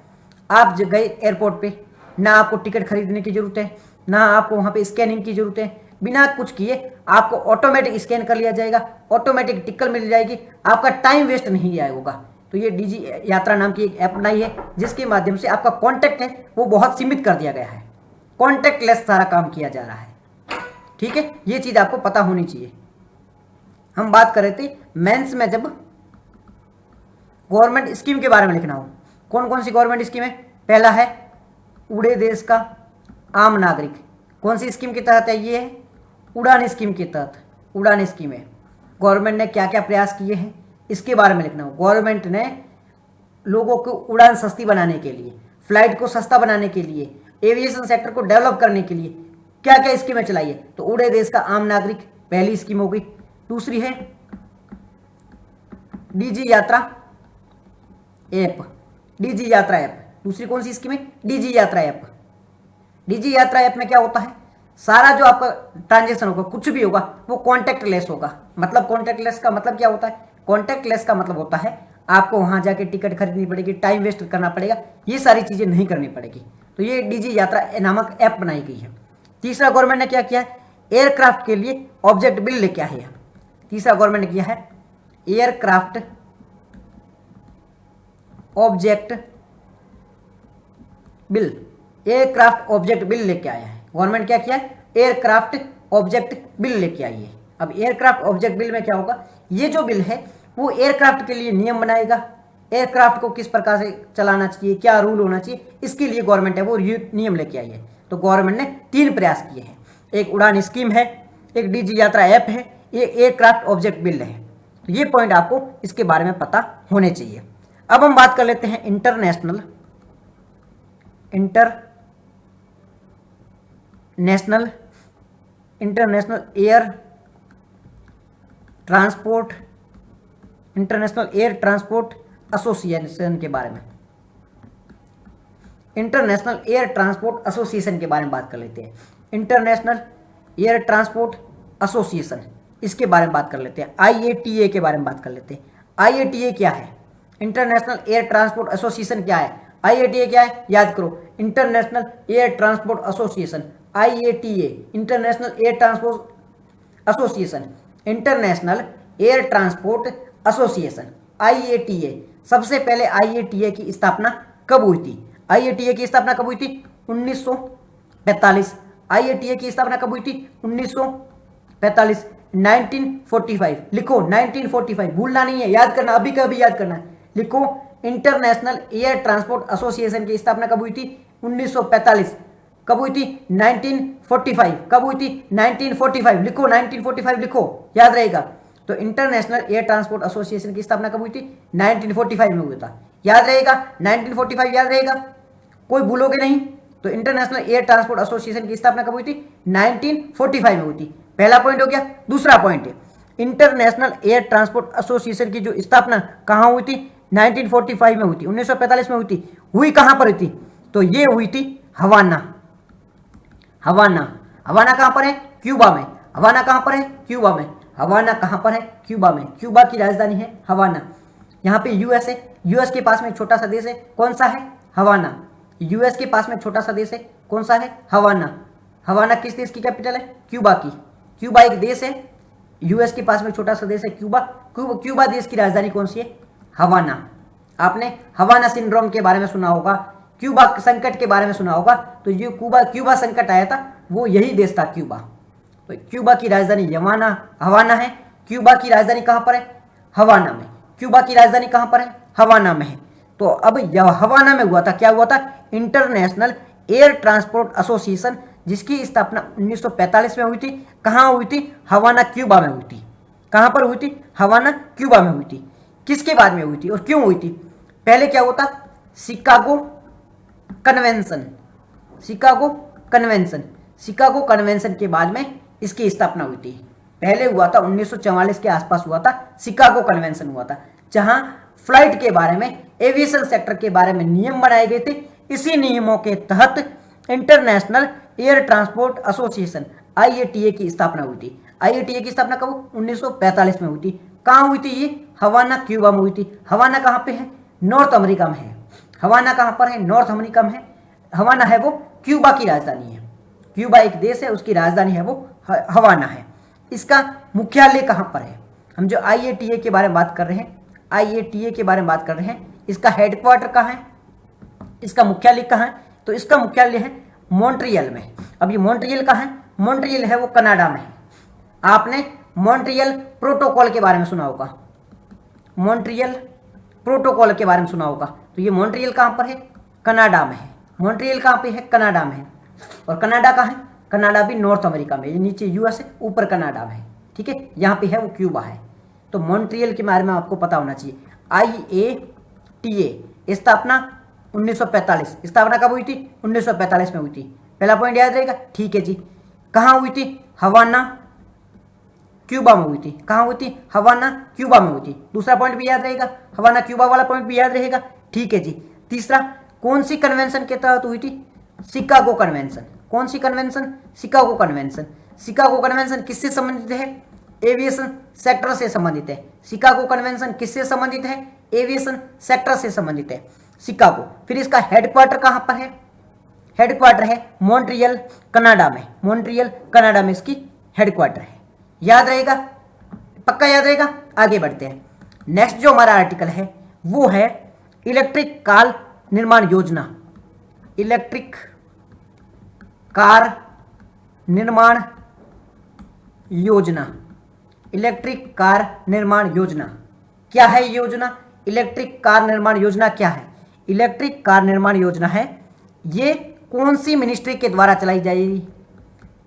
आप गए एयरपोर्ट पे, ना आपको टिकट खरीदने की जरूरत है, ना आपको वहाँ पे स्कैनिंग की जरूरत है, बिना कुछ किए आपको ऑटोमेटिक स्कैन कर लिया जाएगा, ऑटोमेटिक टिकट मिल जाएगी, आपका टाइम वेस्ट नहीं होगा। तो ये डीजी यात्रा नाम की एक ऐप बनाई है जिसके माध्यम से आपका कॉन्टैक्ट है वो बहुत सीमित कर दिया गया है, कॉन्टैक्टलेस सारा काम किया जा रहा है। ठीक है, ये चीज आपको पता होनी चाहिए। हम बात कर रहे थे मेंस में जब गवर्नमेंट स्कीम के बारे में लिखना हो, कौन कौन सी गवर्नमेंट स्कीम है, पहला है उड़े देश का आम नागरिक, कौन सी स्कीम के तहत है, ये है उड़ान स्कीम के तहत। उड़ान स्कीम है गवर्नमेंट ने क्या क्या प्रयास किए हैं इसके बारे में लिखना हो। गवर्नमेंट ने लोगों को उड़ान सस्ती बनाने के लिए, फ्लाइट को सस्ता बनाने के लिए, एविएशन सेक्टर को डेवलप करने के लिए क्या क्या स्कीमें चलाई है, तो उड़े देश का आम नागरिक पहली स्कीम हो गई। दूसरी है डीजी यात्रा ऐप, डीजी यात्रा ऐप, दूसरी कौन सी स्कीम है, डीजी यात्रा ऐप। डीजी यात्रा ऐप में क्या होता है, सारा जो आपका ट्रांजेक्शन होगा, कुछ भी होगा वो कॉन्टैक्टलेस होगा। मतलब कॉन्टैक्टलेस का मतलब क्या होता है, कॉन्टैक्टलेस का मतलब होता है आपको वहां जाके टिकट खरीदनी पड़ेगी, टाइम वेस्ट करना पड़ेगा, ये सारी चीजें नहीं करनी पड़ेगी। तो ये डीजी यात्रा नामक ऐप बनाई गई है। तीसरा गवर्नमेंट ने क्या किया है, एयरक्राफ्ट के लिए ऑब्जेक्ट बिल लेके आए हैं। तीसरा गवर्नमेंट ने किया है aircraft object bill, aircraft object bill लेके आया है गवर्नमेंट। क्या किया है, एयरक्राफ्ट ऑब्जेक्ट बिल लेके आई है। अब एयरक्राफ्ट ऑब्जेक्ट बिल में क्या होगा, ये जो बिल है वो एयरक्राफ्ट के लिए नियम बनाएगा, एयरक्राफ्ट को किस प्रकार से चलाना चाहिए, क्या रूल होना चाहिए, इसके लिए गवर्नमेंट है वो नियम लेके आई है। तो गवर्नमेंट ने 3 प्रयास किए हैं, एक उड़ान स्कीम है, एक डीजी यात्रा ऐप है, ये एयरक्राफ्ट ऑब्जेक्ट बिल है। तो ये पॉइंट आपको इसके बारे में पता होने चाहिए। अब हम बात कर लेते हैं international air transport, international air transport association के बारे में। इंटरनेशनल एयर ट्रांसपोर्ट एसोसिएशन के बारे में बात कर लेते हैं। इंटरनेशनल एयर ट्रांसपोर्ट एसोसिएशन, इसके बारे में बात कर लेते हैं। IATA के बारे में बात कर लेते हैं। IATA क्या है, इंटरनेशनल एयर ट्रांसपोर्ट एसोसिएशन क्या है, IATA क्या है, याद करो, international air transport association, IATA, international air transport association, international air transport association, IATA। सबसे पहले IATA की स्थापना कब हुई थी, IATA की स्थापना कब हुई थी, 1945। IATA की स्थापना कब हुई थी, 1945, 1945 लिखो, 1945 भूलना नहीं है, याद करना, अभी का अभी याद करना है। लिखो, इंटरनेशनल एयर ट्रांसपोर्ट एसोसिएशन की स्थापना कब हुई थी? 1945। कब हुई थी? 1945। कब हुई थी? 1945। लिखो 1945 लिखो, याद रहेगा। तो इंटरनेशनल एयर ट्रांसपोर्ट एसोसिएशन की स्थापना कब हुई थी? 1945 में हुआ था, याद रहेगा। 1945 याद रहेगा, कोई भूलोगे नहीं। तो इंटरनेशनल एयर ट्रांसपोर्ट एसोसिएशन की स्थापना कब हुई थी? 1945 में हुई थी। पहला पॉइंट हो गया। दूसरा पॉइंट है, इंटरनेशनल एयर ट्रांसपोर्ट एसोसिएशन की जो स्थापना कहाँ हुई थी? 1945 में हुई थी, 1945 में हुई थी। हुई कहाँ पर हुई थी? तो ये हुई थी हवाना। हवाना, हवाना कहाँ पर है? क्यूबा में। हवाना कहाँ पर है? क्यूबा में। हवाना कहाँ पर है? क्यूबा में। क्यूबा की राजधानी है हवाना। यहाँ पे यूएस है, यूएस के पास में एक छोटा सा देश है, कौन सा है? हवाना। यूएस के पास में छोटा सा देश है, कौन सा है? हवाना। हवाना किस देश की कैपिटल है? क्यूबा की। क्यूबा एक देश है, यूएस के पास में छोटा सा देश है क्यूबा। क्यूबा देश की राजधानी कौन सी है? हवाना। आपने हवाना सिंड्रोम के बारे में सुना होगा, क्यूबा संकट के बारे में सुना होगा। तो ये क्यूबा संकट आया था, वो यही देश था क्यूबा। तो क्यूबा की राजधानी हवाना है। क्यूबा की राजधानी कहाँ पर है? हवाना में। क्यूबा की राजधानी कहाँ पर है? हवाना में है। तो अब हवाना में हुआ था, क्या हुआ था? इंटरनेशनल एयर ट्रांसपोर्ट एसोसिएशन, जिसकी स्थापना 1945 में हुई थी। कहाँ हुई थी? हवाना क्यूबा में हुई थी। कहाँ पर हुई थी? हवाना क्यूबा में हुई थी। किसके बाद में हुई थी और क्यों हुई थी? पहले क्या होता? Chicago convention. Chicago convention. Chicago convention के बाद में इसकी स्थापना हुई थी। पहले हुआ था 1944 के आसपास हुआ था, शिकागो कन्वेंशन हुआ था, जहां फ्लाइट के बारे में, एविएशन सेक्टर के बारे में नियम बनाए गए थे। इसी नियमों के तहत international air transport association IATA की स्थापना हुई थी। IATA की स्थापना कब? 1945 में हुई थी। कहाँ हुई थी ये? हवाना क्यूबा में हुई थी। हवाना कहाँ पे है? नॉर्थ अमेरिका में है। हवाना कहाँ पर है? नॉर्थ अमेरिका में है। हवाना है वो क्यूबा की राजधानी है। क्यूबा एक देश है, उसकी राजधानी है वो हवाना है। इसका मुख्यालय कहाँ पर है? हम जो IATA के बारे में बात कर रहे हैं, IATA के बारे में बात कर रहे हैं, इसका हेडक्वार्टर कहाँ है? इसका मुख्यालय कहाँ है? तो इसका मुख्यालय है मॉन्ट्रियल में। अब ये मॉन्ट्रियल कहाँ है? मॉन्ट्रियल है वो कनाडा में है। आपने मॉन्ट्रियल प्रोटोकॉल के बारे में सुना होगा, मॉन्ट्रियल प्रोटोकॉल के बारे में सुना होगा। तो ये मॉन्ट्रियल कहाँ पर है? कनाडा में है। मॉन्ट्रियल कहाँ पे है? कनाडा में है। और कनाडा कहाँ है? कनाडा भी नॉर्थ अमेरिका में। ये नीचे यूएस है, ऊपर कनाडा में है, ठीक है। यहाँ पे है वो क्यूबा है। तो मॉन्ट्रियल के बारे में आपको पता होना चाहिए। IATA स्थापना 1945। स्थापना कब हुई थी? 1945 में हुई थी। पहला पॉइंट याद रहेगा, ठीक है जी। कहाँ हुई थी? हवाना क्यूबा में हुई थी। कहाँ हुई थी? हवाना क्यूबा में हुई थी। दूसरा पॉइंट भी याद रहेगा, हवाना क्यूबा वाला पॉइंट भी याद रहेगा, ठीक है जी। तीसरा, कौन सी कन्वेंशन के तहत हुई थी? Chicago convention. कौन सी convention? Chicago convention. Chicago convention किससे संबंधित है? एविएशन सेक्टर से संबंधित है। शिकागो कन्वेंशन किससे संबंधित है? एविएशन सेक्टर से संबंधित है शिकागो। फिर इसका हेडक्वार्टर कहाँ पर है? हेडक्वार्टर है मॉन्ट्रियल कनाडा में। मॉन्ट्रियल कनाडा में इसकी हेडक्वार्टर है। याद रहेगा, पक्का याद रहेगा। आगे बढ़ते हैं। नेक्स्ट जो हमारा आर्टिकल है वो है इलेक्ट्रिक कार निर्माण योजना। इलेक्ट्रिक कार निर्माण योजना। इलेक्ट्रिक कार निर्माण योजना क्या है? योजना इलेक्ट्रिक कार निर्माण योजना क्या है? इलेक्ट्रिक कार निर्माण योजना है, ये कौन सी मिनिस्ट्री के द्वारा चलाई जाएगी?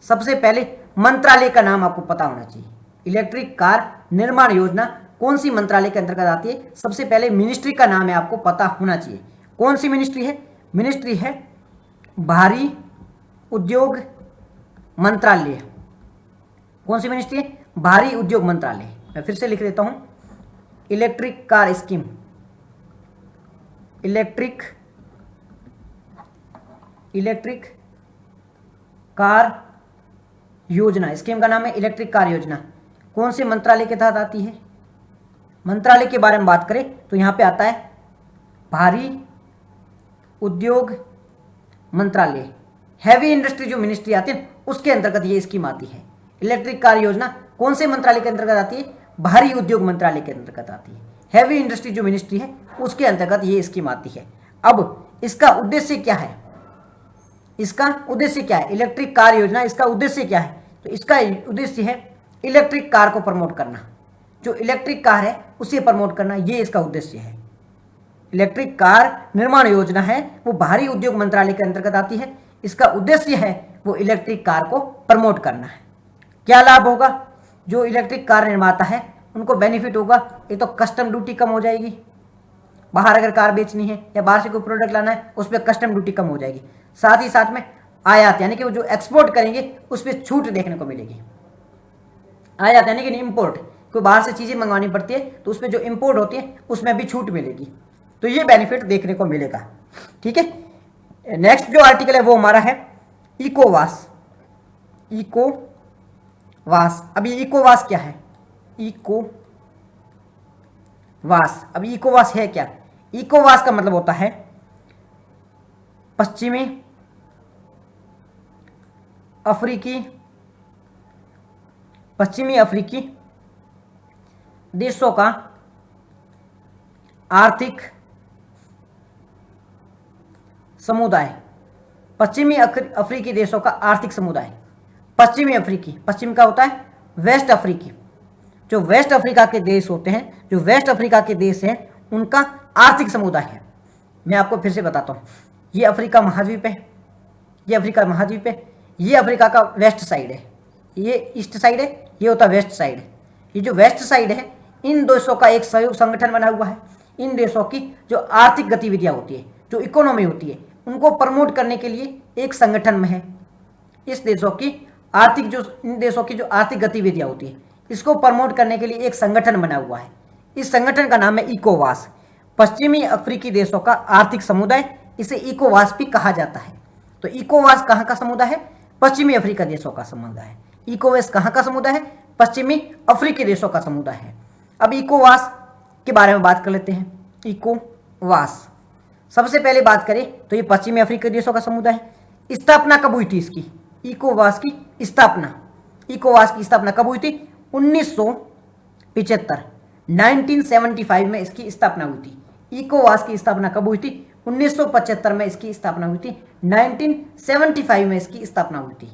सबसे पहले मंत्रालय का नाम आपको पता होना चाहिए। इलेक्ट्रिक कार निर्माण योजना कौन सी मंत्रालय के अंतर्गत आती है? सबसे पहले मिनिस्ट्री का नाम है आपको पता होना चाहिए। कौन सी मिनिस्ट्री है? मिनिस्ट्री है भारी उद्योग मंत्रालय। कौन सी मिनिस्ट्री है? भारी उद्योग मंत्रालय। मैं फिर से लिख देता हूं, electric car scheme. Electric car योजना, स्कीम का नाम है इलेक्ट्रिक कार योजना। कौन से मंत्रालय के तहत आती है? मंत्रालय के बारे में बात करें तो यहां पे आता है भारी उद्योग मंत्रालय। हैवी इंडस्ट्री जो मिनिस्ट्री आती है उसके अंतर्गत ये स्कीम आती है। इलेक्ट्रिक कार योजना कौन से मंत्रालय के अंतर्गत आती है? भारी उद्योग मंत्रालय के अंतर्गत आती है। हैवी इंडस्ट्री जो मिनिस्ट्री है उसके अंतर्गत ये स्कीम आती है। अब इसका उद्देश्य क्या है? इसका उद्देश्य क्या है? इलेक्ट्रिक कार योजना, इसका उद्देश्य क्या है? तो इसका उद्देश्य है इलेक्ट्रिक कार को प्रमोट करना। जो इलेक्ट्रिक कार है उसे प्रमोट करना, ये इसका उद्देश्य है। इलेक्ट्रिक कार निर्माण योजना है वो भारी उद्योग मंत्रालय के अंतर्गत आती है। इसका उद्देश्य है वो इलेक्ट्रिक कार को प्रमोट करना है। क्या लाभ होगा? जो इलेक्ट्रिक कार निर्माता है उनको बेनिफिट होगा। एक तो कस्टम ड्यूटी कम हो जाएगी, बाहर अगर कार बेचनी है या बाहर से कोई प्रोडक्ट लाना है उस पर कस्टम ड्यूटी कम हो जाएगी। साथ ही साथ में आयात यानी कि वो जो एक्सपोर्ट करेंगे उस पर छूट देखने को मिलेगी। आयात यानी कि इम्पोर्ट, कोई बाहर से चीज़ें मंगवानी पड़ती है तो उसमें जो इम्पोर्ट होती है उसमें भी छूट मिलेगी। तो ये बेनिफिट देखने को मिलेगा। ठीक है, नेक्स्ट जो आर्टिकल है वो हमारा है इकोवास। इकोवास, अभी इकोवास क्या है? इकोवास, अभी इकोवास है क्या? इकोवास का मतलब होता है पश्चिमी अफ्रीकी देशों का आर्थिक समुदाय। पश्चिमी अफ्रीकी देशों का आर्थिक समुदाय। पश्चिमी अफ्रीकी, पश्चिम का होता है वेस्ट अफ्रीकी। जो वेस्ट अफ्रीका के देश होते हैं, जो वेस्ट अफ्रीका के देश हैं उनका आर्थिक समुदाय है। मैं आपको फिर से बताता हूँ, ये अफ्रीका महाद्वीप है, ये अफ्रीका महाद्वीप है, ये अफ्रीका का वेस्ट साइड है, ये ईस्ट साइड है, ये होता है वेस्ट साइड। ये जो वेस्ट साइड है इन देशों का एक सहयोग संगठन बना हुआ है। इन देशों की जो आर्थिक गतिविधियां होती है, जो इकोनॉमी होती है, उनको प्रमोट करने के लिए एक संगठन में है। इस देशों की आर्थिक जो इन देशों की जो आर्थिक गतिविधियां होती है इसको प्रमोट करने के लिए एक संगठन बना हुआ है। इस संगठन का नाम है इकोवास, पश्चिमी अफ्रीकी देशों का आर्थिक समुदाय। इसे इकोवास भी कहा जाता है। तो इकोवास कहाँ का समुदाय है? पश्चिमी अफ्रीका देशों का समुदाय है। इकोवास कहाँ का समुदाय है? पश्चिमी अफ्रीकी देशों का समुदाय है। अब इकोवास के बारे में बात कर लेते हैं। इकोवास सबसे पहले बात करें तो ये पश्चिमी अफ्रीकी देशों का समुदाय है। स्थापना कब हुई थी इसकी? इकोवास की स्थापना, इकोवास की स्थापना कब हुई थी? 1975, 1975 में इसकी स्थापना हुई थी। इकोवास की स्थापना कब हुई थी? 1975 में इसकी स्थापना हुई थी। 1975 में इसकी स्थापना हुई थी।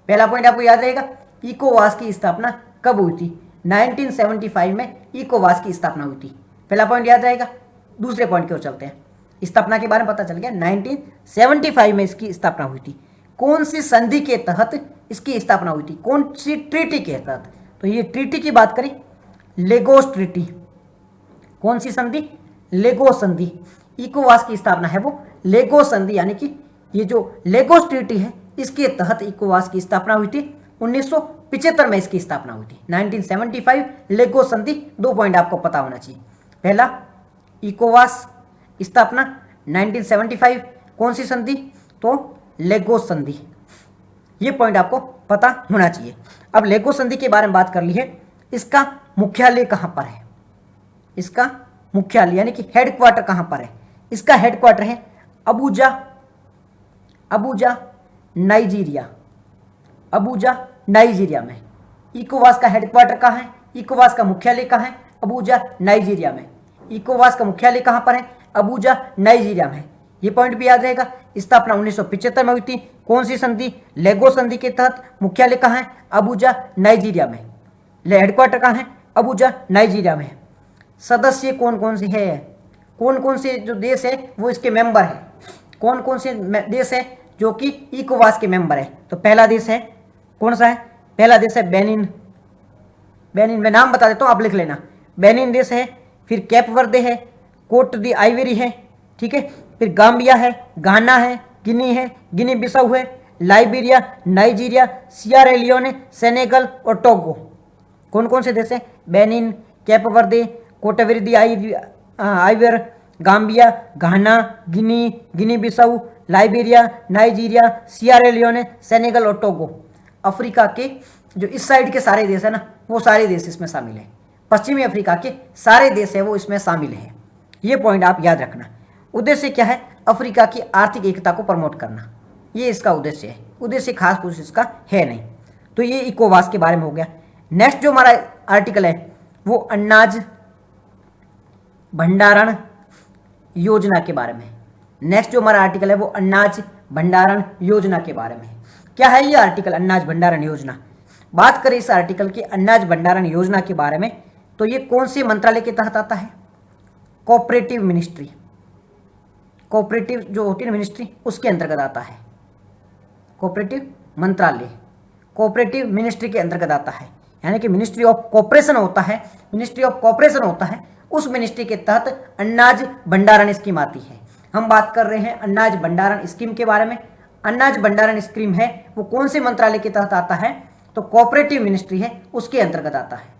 पहला पॉइंट आपको याद रहेगा, इकोवास की स्थापना कब हुई थी? 1975 में इकोवास की स्थापना हुई थी। पहला पॉइंट याद रहेगा। दूसरे पॉइंट की ओर चलते हैं। स्थापना के बारे में पता चल गया, 1975 में इसकी स्थापना हुई थी। कौन सी संधि के तहत इसकी स्थापना हुई थी? कौन सी ट्रीटी के तहत? तो ये ट्रीटी की बात करें, लेगोस ट्रीटी। कौन सी संधि? लेगोस संधि। इकोवास की स्थापना है वो लेगोस संधि, यानी कि ये जो लेगोस ट्रीटी है इसके तहत इकोवास की स्थापना हुई थी। 1975 में इसकी स्थापना हुई थी। 1975 लेगोस संधि। 2 पॉइंट आपको पता होना चाहिए। पहला, इकोवास स्थापना 1975, कौन सी संधि? तो लेगोस संधि। ये पॉइंट आपको पता होना चाहिए। अब लेगोस संधि के बारे में बात कर ली है। इसका मुख्यालय कहाँ पर है? इसका मुख्यालय यानी कि हेडक्वार्टर कहाँ पर है? इसका हेडक्वार्टर है अबूजा, नाइजीरिया। अबूजा नाइजीरिया में। इकोवास का हेडक्वार्टर कहाँ है? इकोवास का मुख्यालय कहाँ है? अबूजा नाइजीरिया में। इकोवास का मुख्यालय कहाँ पर है? अबूजा नाइजीरिया में। ये पॉइंट भी याद रहेगा। स्थापना 1975 में हुई थी। कौन सी संधि? लेगोस संधि के तहत। मुख्यालय कहाँ है? अबूजा नाइजीरिया में। हेडक्वार्टर कहाँ है? अबूजा नाइजीरिया में। सदस्य कौन कौन से है? कौन कौन से जो देश है वो इसके मेंबर है? कौन कौन से देश है जो कि इकोवास के मेंबर है? तो पहला देश है, कौन सा है? पहला देश है बेनिन। बेनिन, मैं नाम बता देता हूँ, आप लिख लेना। बेनिन देश है, फिर कैप वर्दे है, कोट दी आइवरी है, ठीक है, फिर गाम्बिया है, घाना है, गिनी है, गिनी बिसाऊ है, Liberia, Nigeria, Sierra Leone, Senegal और टोगो। कौन कौन से देश हैं? Benin, Cape Verde, Cote d'Ivoire, Gambia, Ghana, Guinea, Guinea Bissau, Liberia, Nigeria, Sierra Leone, Senegal और टोगो। अफ्रीका के जो इस साइड के सारे देश है ना, वो सारे देश इसमें शामिल है। पश्चिमी अफ्रीका के सारे देश है वो इसमें शामिल है। ये पॉइंट आप याद रखना। उद्देश्य क्या है? अफ्रीका की आर्थिक एकता को प्रमोट करना, ये इसका उद्देश्य है। उद्देश्य खास कुछ इसका है नहीं। तो ये इकोवास के बारे में हो गया। नेक्स्ट जो हमारा आर्टिकल है वो अनाज भंडारण योजना के बारे में। नेक्स्ट जो हमारा आर्टिकल है वो अनाज भंडारण योजना के बारे में। क्या है ये आर्टिकल? अनाज भंडारण योजना। बात करें इस आर्टिकल की अनाज भंडारण योजना के बारे में, तो ये कौन से मंत्रालय के तहत आता है? Cooperative ministry. कोऑपरेटिव जो होती है मिनिस्ट्री उसके अंतर्गत आता है, कोऑपरेटिव मंत्रालय कोऑपरेटिव मिनिस्ट्री के अंतर्गत आता है। यानी कि मिनिस्ट्री ऑफ कोऑपरेशन होता है, मिनिस्ट्री ऑफ कोऑपरेशन होता है, उस मिनिस्ट्री के तहत अनाज भंडारण स्कीम आती है। हम बात कर रहे हैं अनाज भंडारण स्कीम के बारे में। अनाज भंडारण स्कीम है वो कौन से मंत्रालय के तहत आता है, तो कोऑपरेटिव मिनिस्ट्री है उसके अंतर्गत आता है।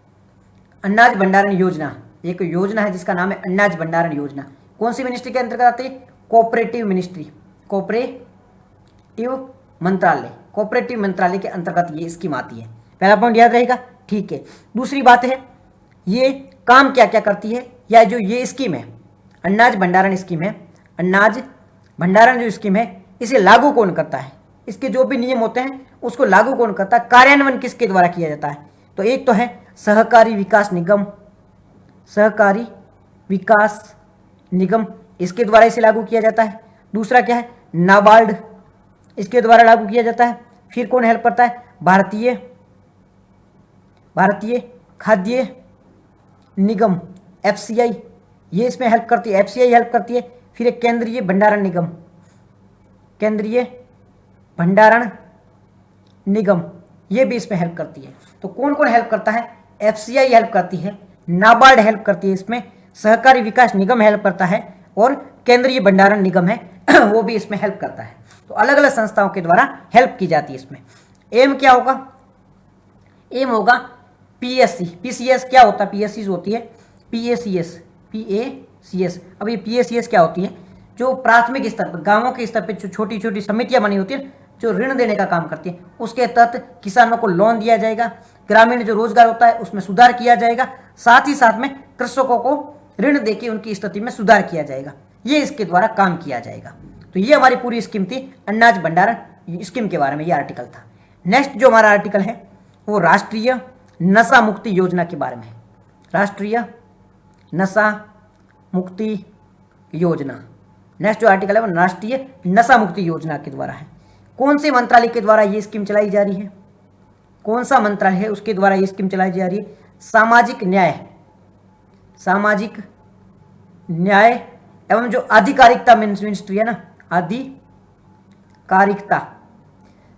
अनाज भंडारण योजना एक योजना है जिसका नाम है अनाज भंडारण योजना, कौन सी मिनिस्ट्री के अंतर्गत आती है, कोऑपरेटिव मिनिस्ट्री, कोऑपरेटिव मंत्रालय, कोऑपरेटिव मंत्रालय के अंतर्गत ये स्कीम आती है। पहला पॉइंट याद रहेगा, ठीक है। दूसरी बात है ये काम क्या क्या करती है, या जो ये स्कीम है अनाज भंडारण स्कीम है, अनाज भंडारण जो स्कीम है इसे लागू कौन करता है, इसके जो भी नियम होते हैं उसको लागू कौन करता है, कार्यान्वयन किसके द्वारा किया जाता है, तो एक तो है सहकारी विकास निगम, सहकारी विकास निगम इसके द्वारा इसे लागू किया जाता है। दूसरा क्या है, नाबार्ड इसके द्वारा लागू किया जाता है। फिर कौन हेल्प करता है, भारतीय खाद्य निगम FCI, ये इसमें हेल्प करती है, FCI हेल्प करती है। फिर एक केंद्रीय भंडारण निगम, केंद्रीय भंडारण निगम ये भी इसमें हेल्प करती है। तो कौन कौन हेल्प करता है, FCI हेल्प करती है, नाबार्ड हेल्प करती है, इसमें सहकारी विकास निगम हेल्प करता है, और केंद्रीय भंडारण निगम है वो भी इसमें हेल्प करता है। तो अलग अलग संस्थाओं के द्वारा हेल्प की जाती है इसमें। एम क्या होगा, एम होगा PSC, PCS क्या होता है, PSC होती है PACS। अब ये PACS क्या होती है, जो प्राथमिक स्तर पर गांवों के स्तर पर जो छोटी छोटी समितियां बनी होती है जो ऋण देने का काम करती है, उसके तहत किसानों को लोन दिया जाएगा, ग्रामीण जो रोजगार होता है उसमें सुधार किया जाएगा, साथ ही साथ में कृषकों को ऋण देकर उनकी स्थिति में सुधार किया जाएगा, ये इसके द्वारा काम किया जाएगा। तो ये हमारी पूरी स्कीम थी अनाज भंडारण स्कीम के बारे में, ये आर्टिकल था। नेक्स्ट जो हमारा आर्टिकल है वो राष्ट्रीय नशा मुक्ति योजना के बारे में है, राष्ट्रीय नशा मुक्ति योजना। नेक्स्ट जो आर्टिकल है वो राष्ट्रीय नशा मुक्ति योजना के द्वारा है। कौन से मंत्रालय के द्वारा ये स्कीम चलाई जा रही है, कौन सा मंत्रालय है उसके द्वारा ये स्कीम चलाई जा रही है, सामाजिक न्याय एवं जो आधिकारिकता मिनिस्ट्री है ना, आधिकारिकता,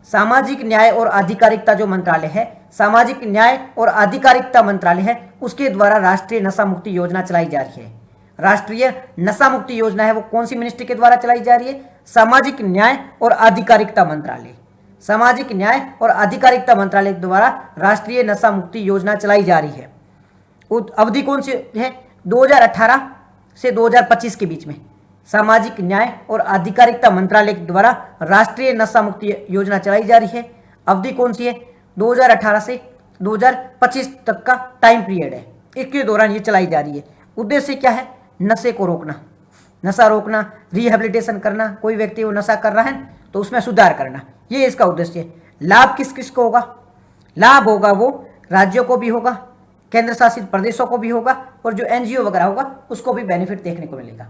सामाजिक न्याय और आधिकारिकता जो मंत्रालय है, सामाजिक न्याय और आधिकारिकता मंत्रालय है, उसके द्वारा राष्ट्रीय नशा मुक्ति योजना चलाई जा रही है। राष्ट्रीय नशा मुक्ति योजना है वो कौन सी मिनिस्ट्री के द्वारा चलाई जा रही है, सामाजिक न्याय और आधिकारिकता मंत्रालय, सामाजिक न्याय और आधिकारिकता मंत्रालय द्वारा राष्ट्रीय नशा मुक्ति योजना चलाई जा रही है। अवधि कौन सी है, 2018 से 2025 के बीच में सामाजिक न्याय और आधिकारिकता मंत्रालय द्वारा राष्ट्रीय नशा मुक्ति योजना चलाई जा रही है। अवधि कौन सी है, 2018 से 2025 तक का टाइम पीरियड है, इसके दौरान ये चलाई जा रही है। उद्देश्य क्या है, नशे को रोकना, नशा रोकना, रिहेबिलिटेशन करना, कोई व्यक्ति वो नशा कर रहा है तो उसमें सुधार करना, ये इसका उद्देश्य है। लाभ किस किस को होगा, लाभ होगा वो राज्यों को भी होगा, केंद्र शासित प्रदेशों को भी होगा, और जो NGO वगैरह होगा उसको भी बेनिफिट देखने को मिलेगा।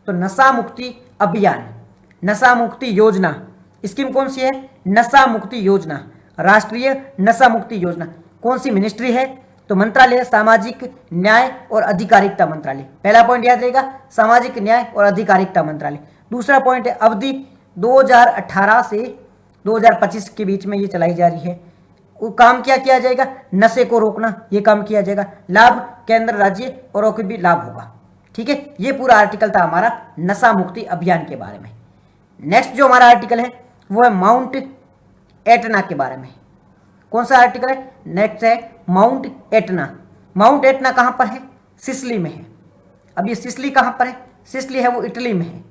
तो नशा मुक्ति अभियान, नशा मुक्ति योजना स्कीम कौन सी है, नशा मुक्ति योजना, राष्ट्रीय नशा मुक्ति योजना। कौन सी मिनिस्ट्री है, तो मंत्रालय सामाजिक न्याय और आधिकारिकता मंत्रालय। पहला पॉइंट याद रहेगा, सामाजिक न्याय और आधिकारिकता मंत्रालय। दूसरा पॉइंट है अवधि 2018 से 2025 के बीच में ये चलाई जा रही है। वो काम क्या किया जाएगा, नशे को रोकना, ये काम किया जाएगा। लाभ केंद्र राज्य और को भी लाभ होगा। ठीक है, ये पूरा आर्टिकल था हमारा नशा मुक्ति अभियान के बारे में। नेक्स्ट जो हमारा आर्टिकल है वो है माउंट एटना के बारे में। कौन सा आर्टिकल है, नेक्स्ट है माउंट एटना। माउंट एटना कहाँ पर है, सिसिली में है। अब ये सिसिली कहाँ पर है, सिसिली है वो इटली में है।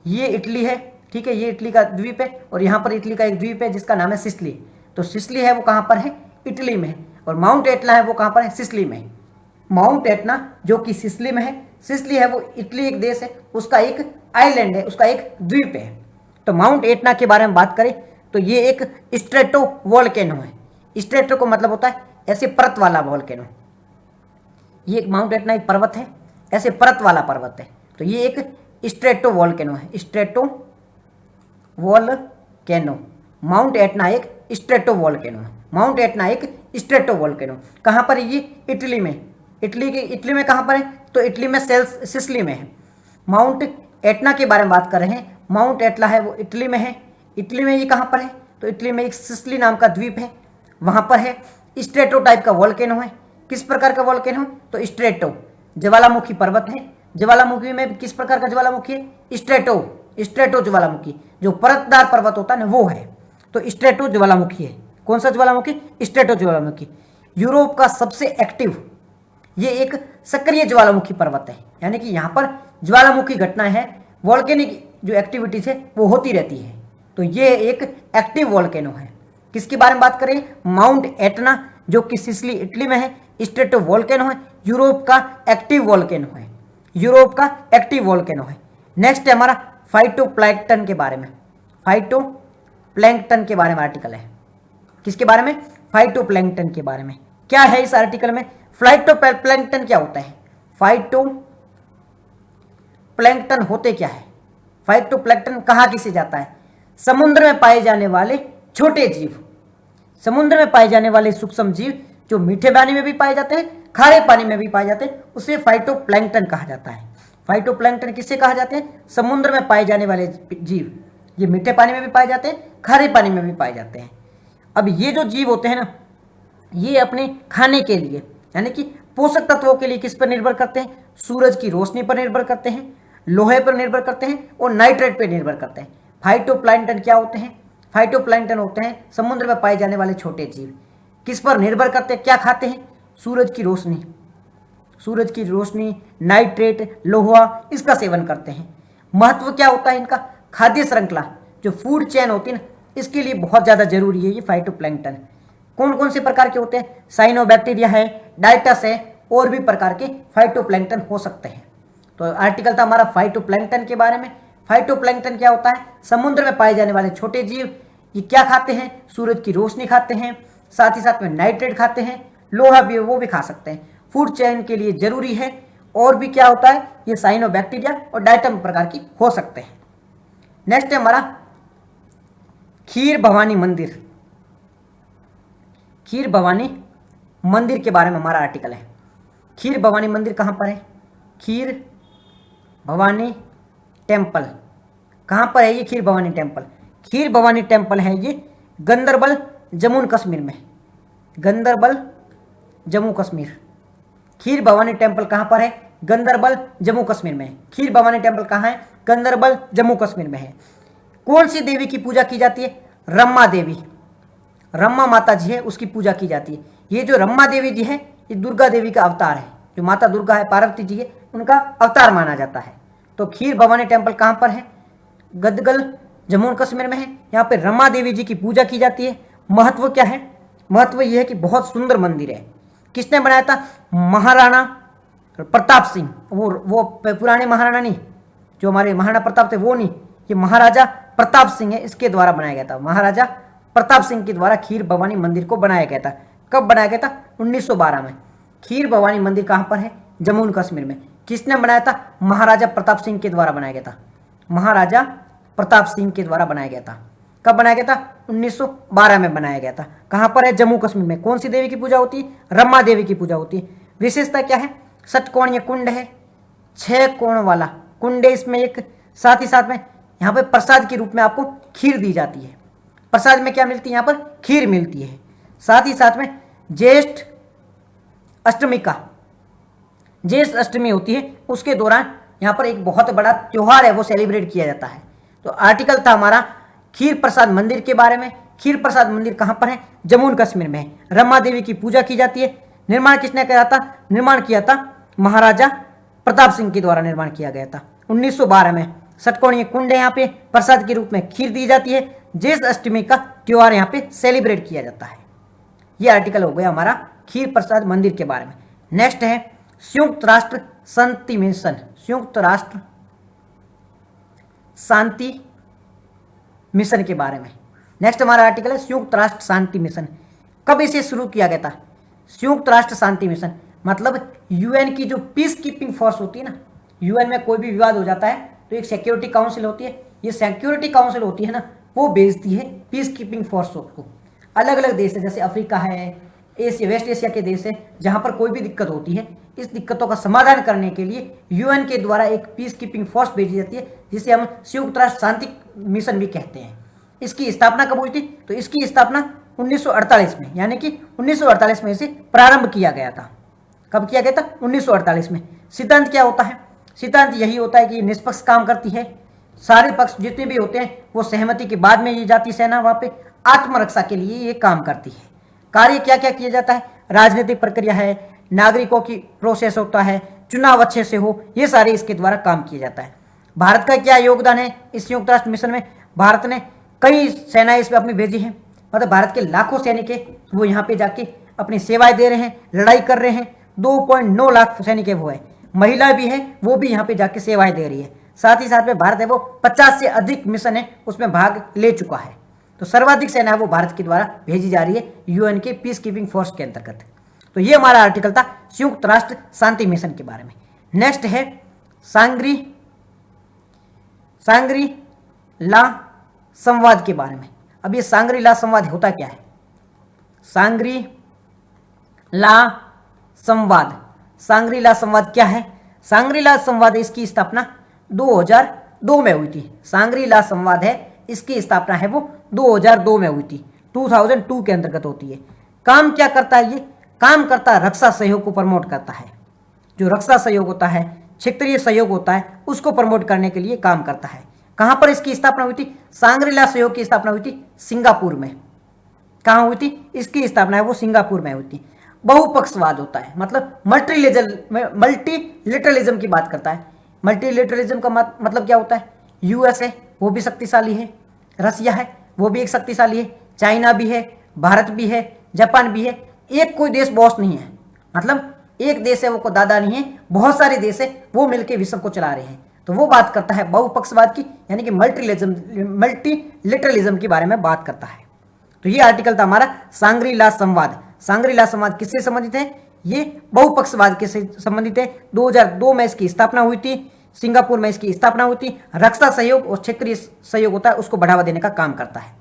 ये इटली है, ठीक है, ये इटली का द्वीप है, और यहाँ पर इटली का एक द्वीप है जिसका नाम है सिसिली। तो सिसिली है वो कहाँ पर है, इटली में है, और माउंट एटना है वो कहाँ पर है, सिसिली में है। माउंट एटना जो कि सिसिली में है, सिसिली है वो इटली एक देश है, उसका एक आइलैंड है, उसका एक द्वीप है। तो माउंट एटना के बारे में बात करें तो ये एक स्ट्रेटो वोल्केनो है। स्ट्रेटो को मतलब होता है ऐसे परत वाला वोल्केनो। ये माउंट एटना एक पर्वत है, ऐसे परत वाला पर्वत है। तो ये एक स्ट्रेटो वोल्केनो है, स्ट्रेटो वोल्केनो। माउंट एटना एक स्ट्रेटो वोल्केनो है, माउंट एटना एक स्ट्रेटो वोल्केनो। कहाँ पर है ये, इटली में। इटली में कहाँ पर है, तो इटली में सिसिली में है। माउंट एटना के बारे में बात कर रहे हैं। माउंट एटला है वो इटली में है। इटली में ये कहाँ पर है? तो इटली में एक सिसिली नाम का द्वीप है, वहाँ पर है। स्ट्रेटो टाइप का वॉल्केनो है। किस प्रकार का वॉल्केनो? तो स्ट्रेटो, ज्वालामुखी पर्वत है। ज्वालामुखी में किस प्रकार का ज्वालामुखी है? स्ट्रेटो ज्वालामुखी, जो परतदार पर्वत होता है ना वो है, तो स्ट्रेटो ज्वालामुखी है। कौन सा ज्वालामुखी? स्ट्रेटो ज्वालामुखी। यूरोप का सबसे एक्टिव, ये एक सक्रिय ज्वालामुखी पर्वत है, यानी कि यहाँ पर ज्वालामुखी घटना है, वॉल्केनिक जो एक्टिविटीज है वो होती रहती है। तो ये एक एक्टिव वॉल्केनो है। किसके बारे में बात करें? माउंट एटना, जो कि सिसिली इटली में है। स्ट्रेटो वॉल्केनो है, यूरोप का एक्टिव वॉल्केनो है। यूरोप का एक्टिव वॉल्केनो है। नेक्स्ट है हमारा फाइटोप्लैंक्टन के बारे में। फाइटोप्लैंक्टन के बारे में आर्टिकल है। किसके बारे में? फाइटोप्लैंक्टन के बारे में। क्या है इस आर्टिकल में? फाइटोप्लैंक्टन क्या होता है? फाइटोप्लैंक्टन होते क्या है? फाइटोप्लैंक्टन कहाँ किसे जाता है? समुद्र में पाए जाने वाले छोटे जीव, समुद्र में पाए जाने वाले सूक्ष्म जीव जो मीठे पानी में भी पाए जाते हैं, खारे पानी में भी पाए जाते हैं, उसे फाइटोप्लैंक्टन कहा जाता है। फाइटोप्लैंक्टन किसे कहा जाते हैं? समुद्र में पाए जाने वाले जीव, ये मीठे पानी में भी पाए जाते हैं, खारे पानी में भी पाए जाते हैं। अब ये जो जीव होते हैं ना, ये अपने खाने के लिए यानी कि पोषक तत्वों के लिए किस पर निर्भर करते हैं? सूरज की रोशनी पर निर्भर करते हैं, लोहे पर निर्भर करते हैं और नाइट्रेट पर निर्भर करते हैं। फाइटोप्लैंक्टन क्या होते हैं? फाइटोप्लैंक्टन होते हैं समुद्र में पाए जाने वाले छोटे जीव। किस पर निर्भर करते हैं? क्या खाते हैं? सूरज की रोशनी, सूरज की रोशनी, नाइट्रेट, लोहा, इसका सेवन करते हैं। महत्व क्या होता है इनका? खाद्य श्रृंखला, जो फूड चेन होती है ना, इसके लिए बहुत ज़्यादा जरूरी है ये फाइटोप्लैंक्टन। कौन कौन से प्रकार के होते हैं? साइनोबैक्टीरिया है, डाइटस है, और भी प्रकार के फाइटोप्लैंक्टन हो सकते हैं। तो आर्टिकल था हमारा फाइटोप्लैंक्टन के बारे में। फाइटोप्लैंक्टन क्या होता है? समुद्र में पाए जाने वाले छोटे जीव। ये क्या खाते हैं? सूरज की रोशनी खाते हैं, साथ ही साथ में नाइट्रेट खाते हैं, लोहा भी वो भी खा सकते हैं, फूड चेन के लिए जरूरी है। और भी क्या होता है? ये साइनोबैक्टीरिया और डाइटम प्रकार की हो सकते हैं। नेक्स्ट है हमारा खीर भवानी मंदिर। खीर भवानी मंदिर के बारे में हमारा आर्टिकल है। खीर भवानी मंदिर कहाँ पर है? खीर भवानी टेम्पल कहाँ पर है? ये खीर भवानी टेम्पल, खीर भवानी टेम्पल है ये गंदरबल, जम्मू कश्मीर में। गंदरबल, जम्मू कश्मीर। खीर भवानी टेम्पल कहाँ पर है? गंदरबल, जम्मू कश्मीर में। खीर भवानी टेम्पल कहाँ है? गंदरबल, जम्मू कश्मीर में है। कौन सी देवी की पूजा की जाती है? रम्मा देवी, रम्मा माता जी है, उसकी पूजा की जाती है। ये जो रम्मा देवी जी है, ये दुर्गा देवी का अवतार है। जो माता दुर्गा है, पार्वती जी है, उनका अवतार माना जाता है। तो खीर भवानी टेम्पल कहाँ पर है? गदगल, जम्मू कश्मीर में है। यहाँ पे रम्मा देवी जी की पूजा की जाती है। महत्व क्या है? महत्व यह है कि बहुत सुंदर मंदिर है। किसने बनाया था? महाराणा प्रताप सिंह। वो पुराने महाराणा नहीं, जो हमारे महाराणा प्रताप थे वो नहीं, ये महाराजा प्रताप सिंह है, इसके द्वारा बनाया गया था। महाराजा प्रताप सिंह के द्वारा खीर भवानी मंदिर को बनाया गया था। कब बनाया गया था? 1912 में। खीर भवानी मंदिर कहाँ पर है? जम्मू कश्मीर में। किसने बनाया था? महाराजा प्रताप सिंह के द्वारा बनाया गया था। महाराजा प्रताप सिंह के द्वारा बनाया गया था। कब बनाया गया था? 1912 में बनाया गया था। कहाँ पर है? जम्मू कश्मीर में। कौन सी देवी की पूजा होती है? रम्मा देवी की पूजा होती है। विशेषता क्या है? षटकोणीय कुंड है, 6 कोण वाला कुंड है इसमें एक। साथ ही साथ में यहाँ पे प्रसाद के रूप में आपको खीर दी जाती है। प्रसाद में क्या मिलती है? यहाँ पर खीर मिलती है। साथ ही साथ में ज्येष्ठ अष्टमी होती है, उसके दौरान यहाँ पर एक बहुत बड़ा त्योहार है वो सेलिब्रेट किया जाता है। तो आर्टिकल था हमारा खीर प्रसाद मंदिर के बारे में। खीर प्रसाद मंदिर कहाँ पर है? जम्मू कश्मीर में है। रम्मा देवी की पूजा की जाती है। निर्माण किसने किया था? निर्माण किया था महाराजा प्रताप सिंह के द्वारा निर्माण किया गया था 1912 में। षटकोणीय कुंड है, यहाँ पे प्रसाद के रूप में खीर दी जाती है। ज्येष्ठ अष्टमी का त्योहार यहाँ पे सेलिब्रेट किया जाता है। ये आर्टिकल हो गया हमारा खीर प्रसाद मंदिर के बारे में। नेक्स्ट है संयुक्त राष्ट्र शांति मिशन। संयुक्त राष्ट्र शांति मिशन के बारे में नेक्स्ट हमारा आर्टिकल है संयुक्त राष्ट्र शांति मिशन। कब इसे शुरू किया गया था? संयुक्त राष्ट्र शांति मिशन मतलब यूएन की जो पीस कीपिंग फोर्स होती है ना, यूएन में कोई भी विवाद हो जाता है तो एक सिक्योरिटी काउंसिल होती है। ये सिक्योरिटी काउंसिल होती है ना, वो भेजती है पीस कीपिंग फोर्स को। अलग अलग देश है, जैसे अफ्रीका है, एशिया वेस्ट एशिया के देश है जहां पर कोई भी दिक्कत होती है, इस दिक्कतों का समाधान करने के लिए यूएन के द्वारा एक पीस कीपिंग फोर्स भेजी जाती है, जिसे हम संयुक्त राष्ट्र शांति मिशन भी कहते हैं। इसकी स्थापना कब हुई थी? तो इसकी स्थापना 1948 में, यानी कि 1948 में इसे प्रारंभ किया गया था। कब किया गया था? 1948 में। सिद्धांत क्या होता है? सिद्धांत यही होता है कि निष्पक्ष काम करती है, सारे पक्ष जितने भी होते हैं वो सहमति के बाद में ये जाती सेना वहाँ पे आत्मरक्षा के लिए ये काम करती है। कार्य क्या क्या किया जाता है? राजनीतिक प्रक्रिया है, नागरिकों की प्रोसेस होता है, चुनाव अच्छे से हो, ये सारे इसके द्वारा काम किया जाता है। भारत का क्या योगदान है इस संयुक्त राष्ट्र मिशन में? भारत ने कई सेनाएं इसमें अपनी भेजी हैं, मतलब भारत के लाखों सैनिक है वो यहाँ पे जाके अपनी सेवाएं दे रहे हैं, लड़ाई कर रहे हैं। 2.9 लाख सैनिक है वो है, महिला भी है वो भी यहाँ पे जाके सेवाएं दे रही है। साथ ही साथ में भारत है वो 50 से अधिक मिशन है उसमें भाग ले चुका है। तो सर्वाधिक सेना है वो भारत के द्वारा भेजी जा रही है यूएन के पीस कीपिंग फोर्स के अंतर्गत। तो ये हमारा आर्टिकल था संयुक्त राष्ट्र शांति मिशन के बारे में। नेक्स्ट है सांग्री ला संवाद के बारे में। अब ये सांग्री ला संवाद होता क्या है? सांग्री ला संवाद क्या है? सांग्री ला संवाद, इसकी स्थापना 2002 में हुई थी। सांग्री ला संवाद है, इसकी स्थापना है वो 2002 में हुई थी, 2002 के अंतर्गत होती है। काम क्या करता है? ये काम करता है रक्षा सहयोग को प्रमोट करता है। जो रक्षा सहयोग होता है, क्षेत्रीय सहयोग होता है, उसको प्रमोट करने के लिए काम करता है। कहां पर इसकी स्थापना हुई थी? सांग्री ला सहयोग की स्थापना हुई थी सिंगापुर में। कहां हुई थी? इसकी स्थापना है वो सिंगापुर में हुई थी। बहुपक्षवाद होता है, मतलब मल्टीलिटरलिज्म की बात करता है। मल्टीलिटरलिज्म का मतलब क्या होता है? यूएस है वो भी शक्तिशाली है, रसिया है वो भी एक शक्तिशाली है, चाइना भी है, भारत भी है, जापान भी है। एक कोई देश बॉस नहीं है, मतलब एक देश है वो को दादा नहीं है, बहुत सारे देश है वो मिलकर विश्व को चला रहे हैं। तो वो बात करता है बहुपक्षवाद की, यानी कि मल्टीलिटरलिज्म के बारे में बात करता है। तो ये आर्टिकल था हमारा सांग्री ला संवाद। सांग्री ला संवाद किससे संबंधित है? ये बहुपक्षवाद के से संबंधित है। 2002 में इसकी स्थापना हुई थी, सिंगापुर में इसकी स्थापना हुई थी। रक्षा सहयोग और क्षेत्रीय सहयोग होता है, उसको बढ़ावा देने का काम करता है।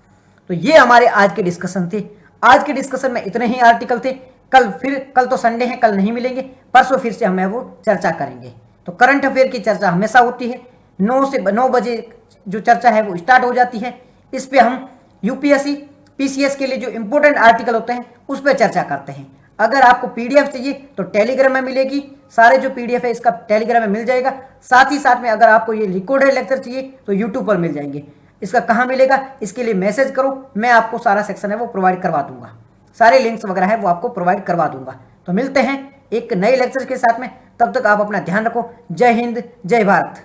तो ये हमारे आज के डिस्कशन थे। आज के डिस्कशन में इतने ही आर्टिकल थे। कल तो संडे है, कल नहीं मिलेंगे, परसों फिर से हमें वो चर्चा करेंगे। तो करंट अफेयर की चर्चा हमेशा होती है, 9 बजे जो चर्चा है वो स्टार्ट हो जाती है। इस पे हम यूपीएससी पीसीएस के लिए जो इंपॉर्टेंट आर्टिकल होते हैं उस पर चर्चा करते हैं। अगर आपको पीडीएफ चाहिए तो टेलीग्राम में मिलेगी, सारे जो पीडीएफ है इसका टेलीग्राम में मिल जाएगा। साथ ही साथ में अगर आपको ये रिकॉर्डेड लेक्चर चाहिए तो यूट्यूब पर मिल जाएंगे। इसका कहाँ मिलेगा? इसके लिए मैसेज करो, मैं आपको सारा सेक्शन है वो प्रोवाइड करवा दूंगा, सारे लिंक्स वगैरह है वो आपको प्रोवाइड करवा दूंगा। तो मिलते हैं एक नए लेक्चर के साथ में, तब तक आप अपना ध्यान रखो। जय हिंद, जय भारत।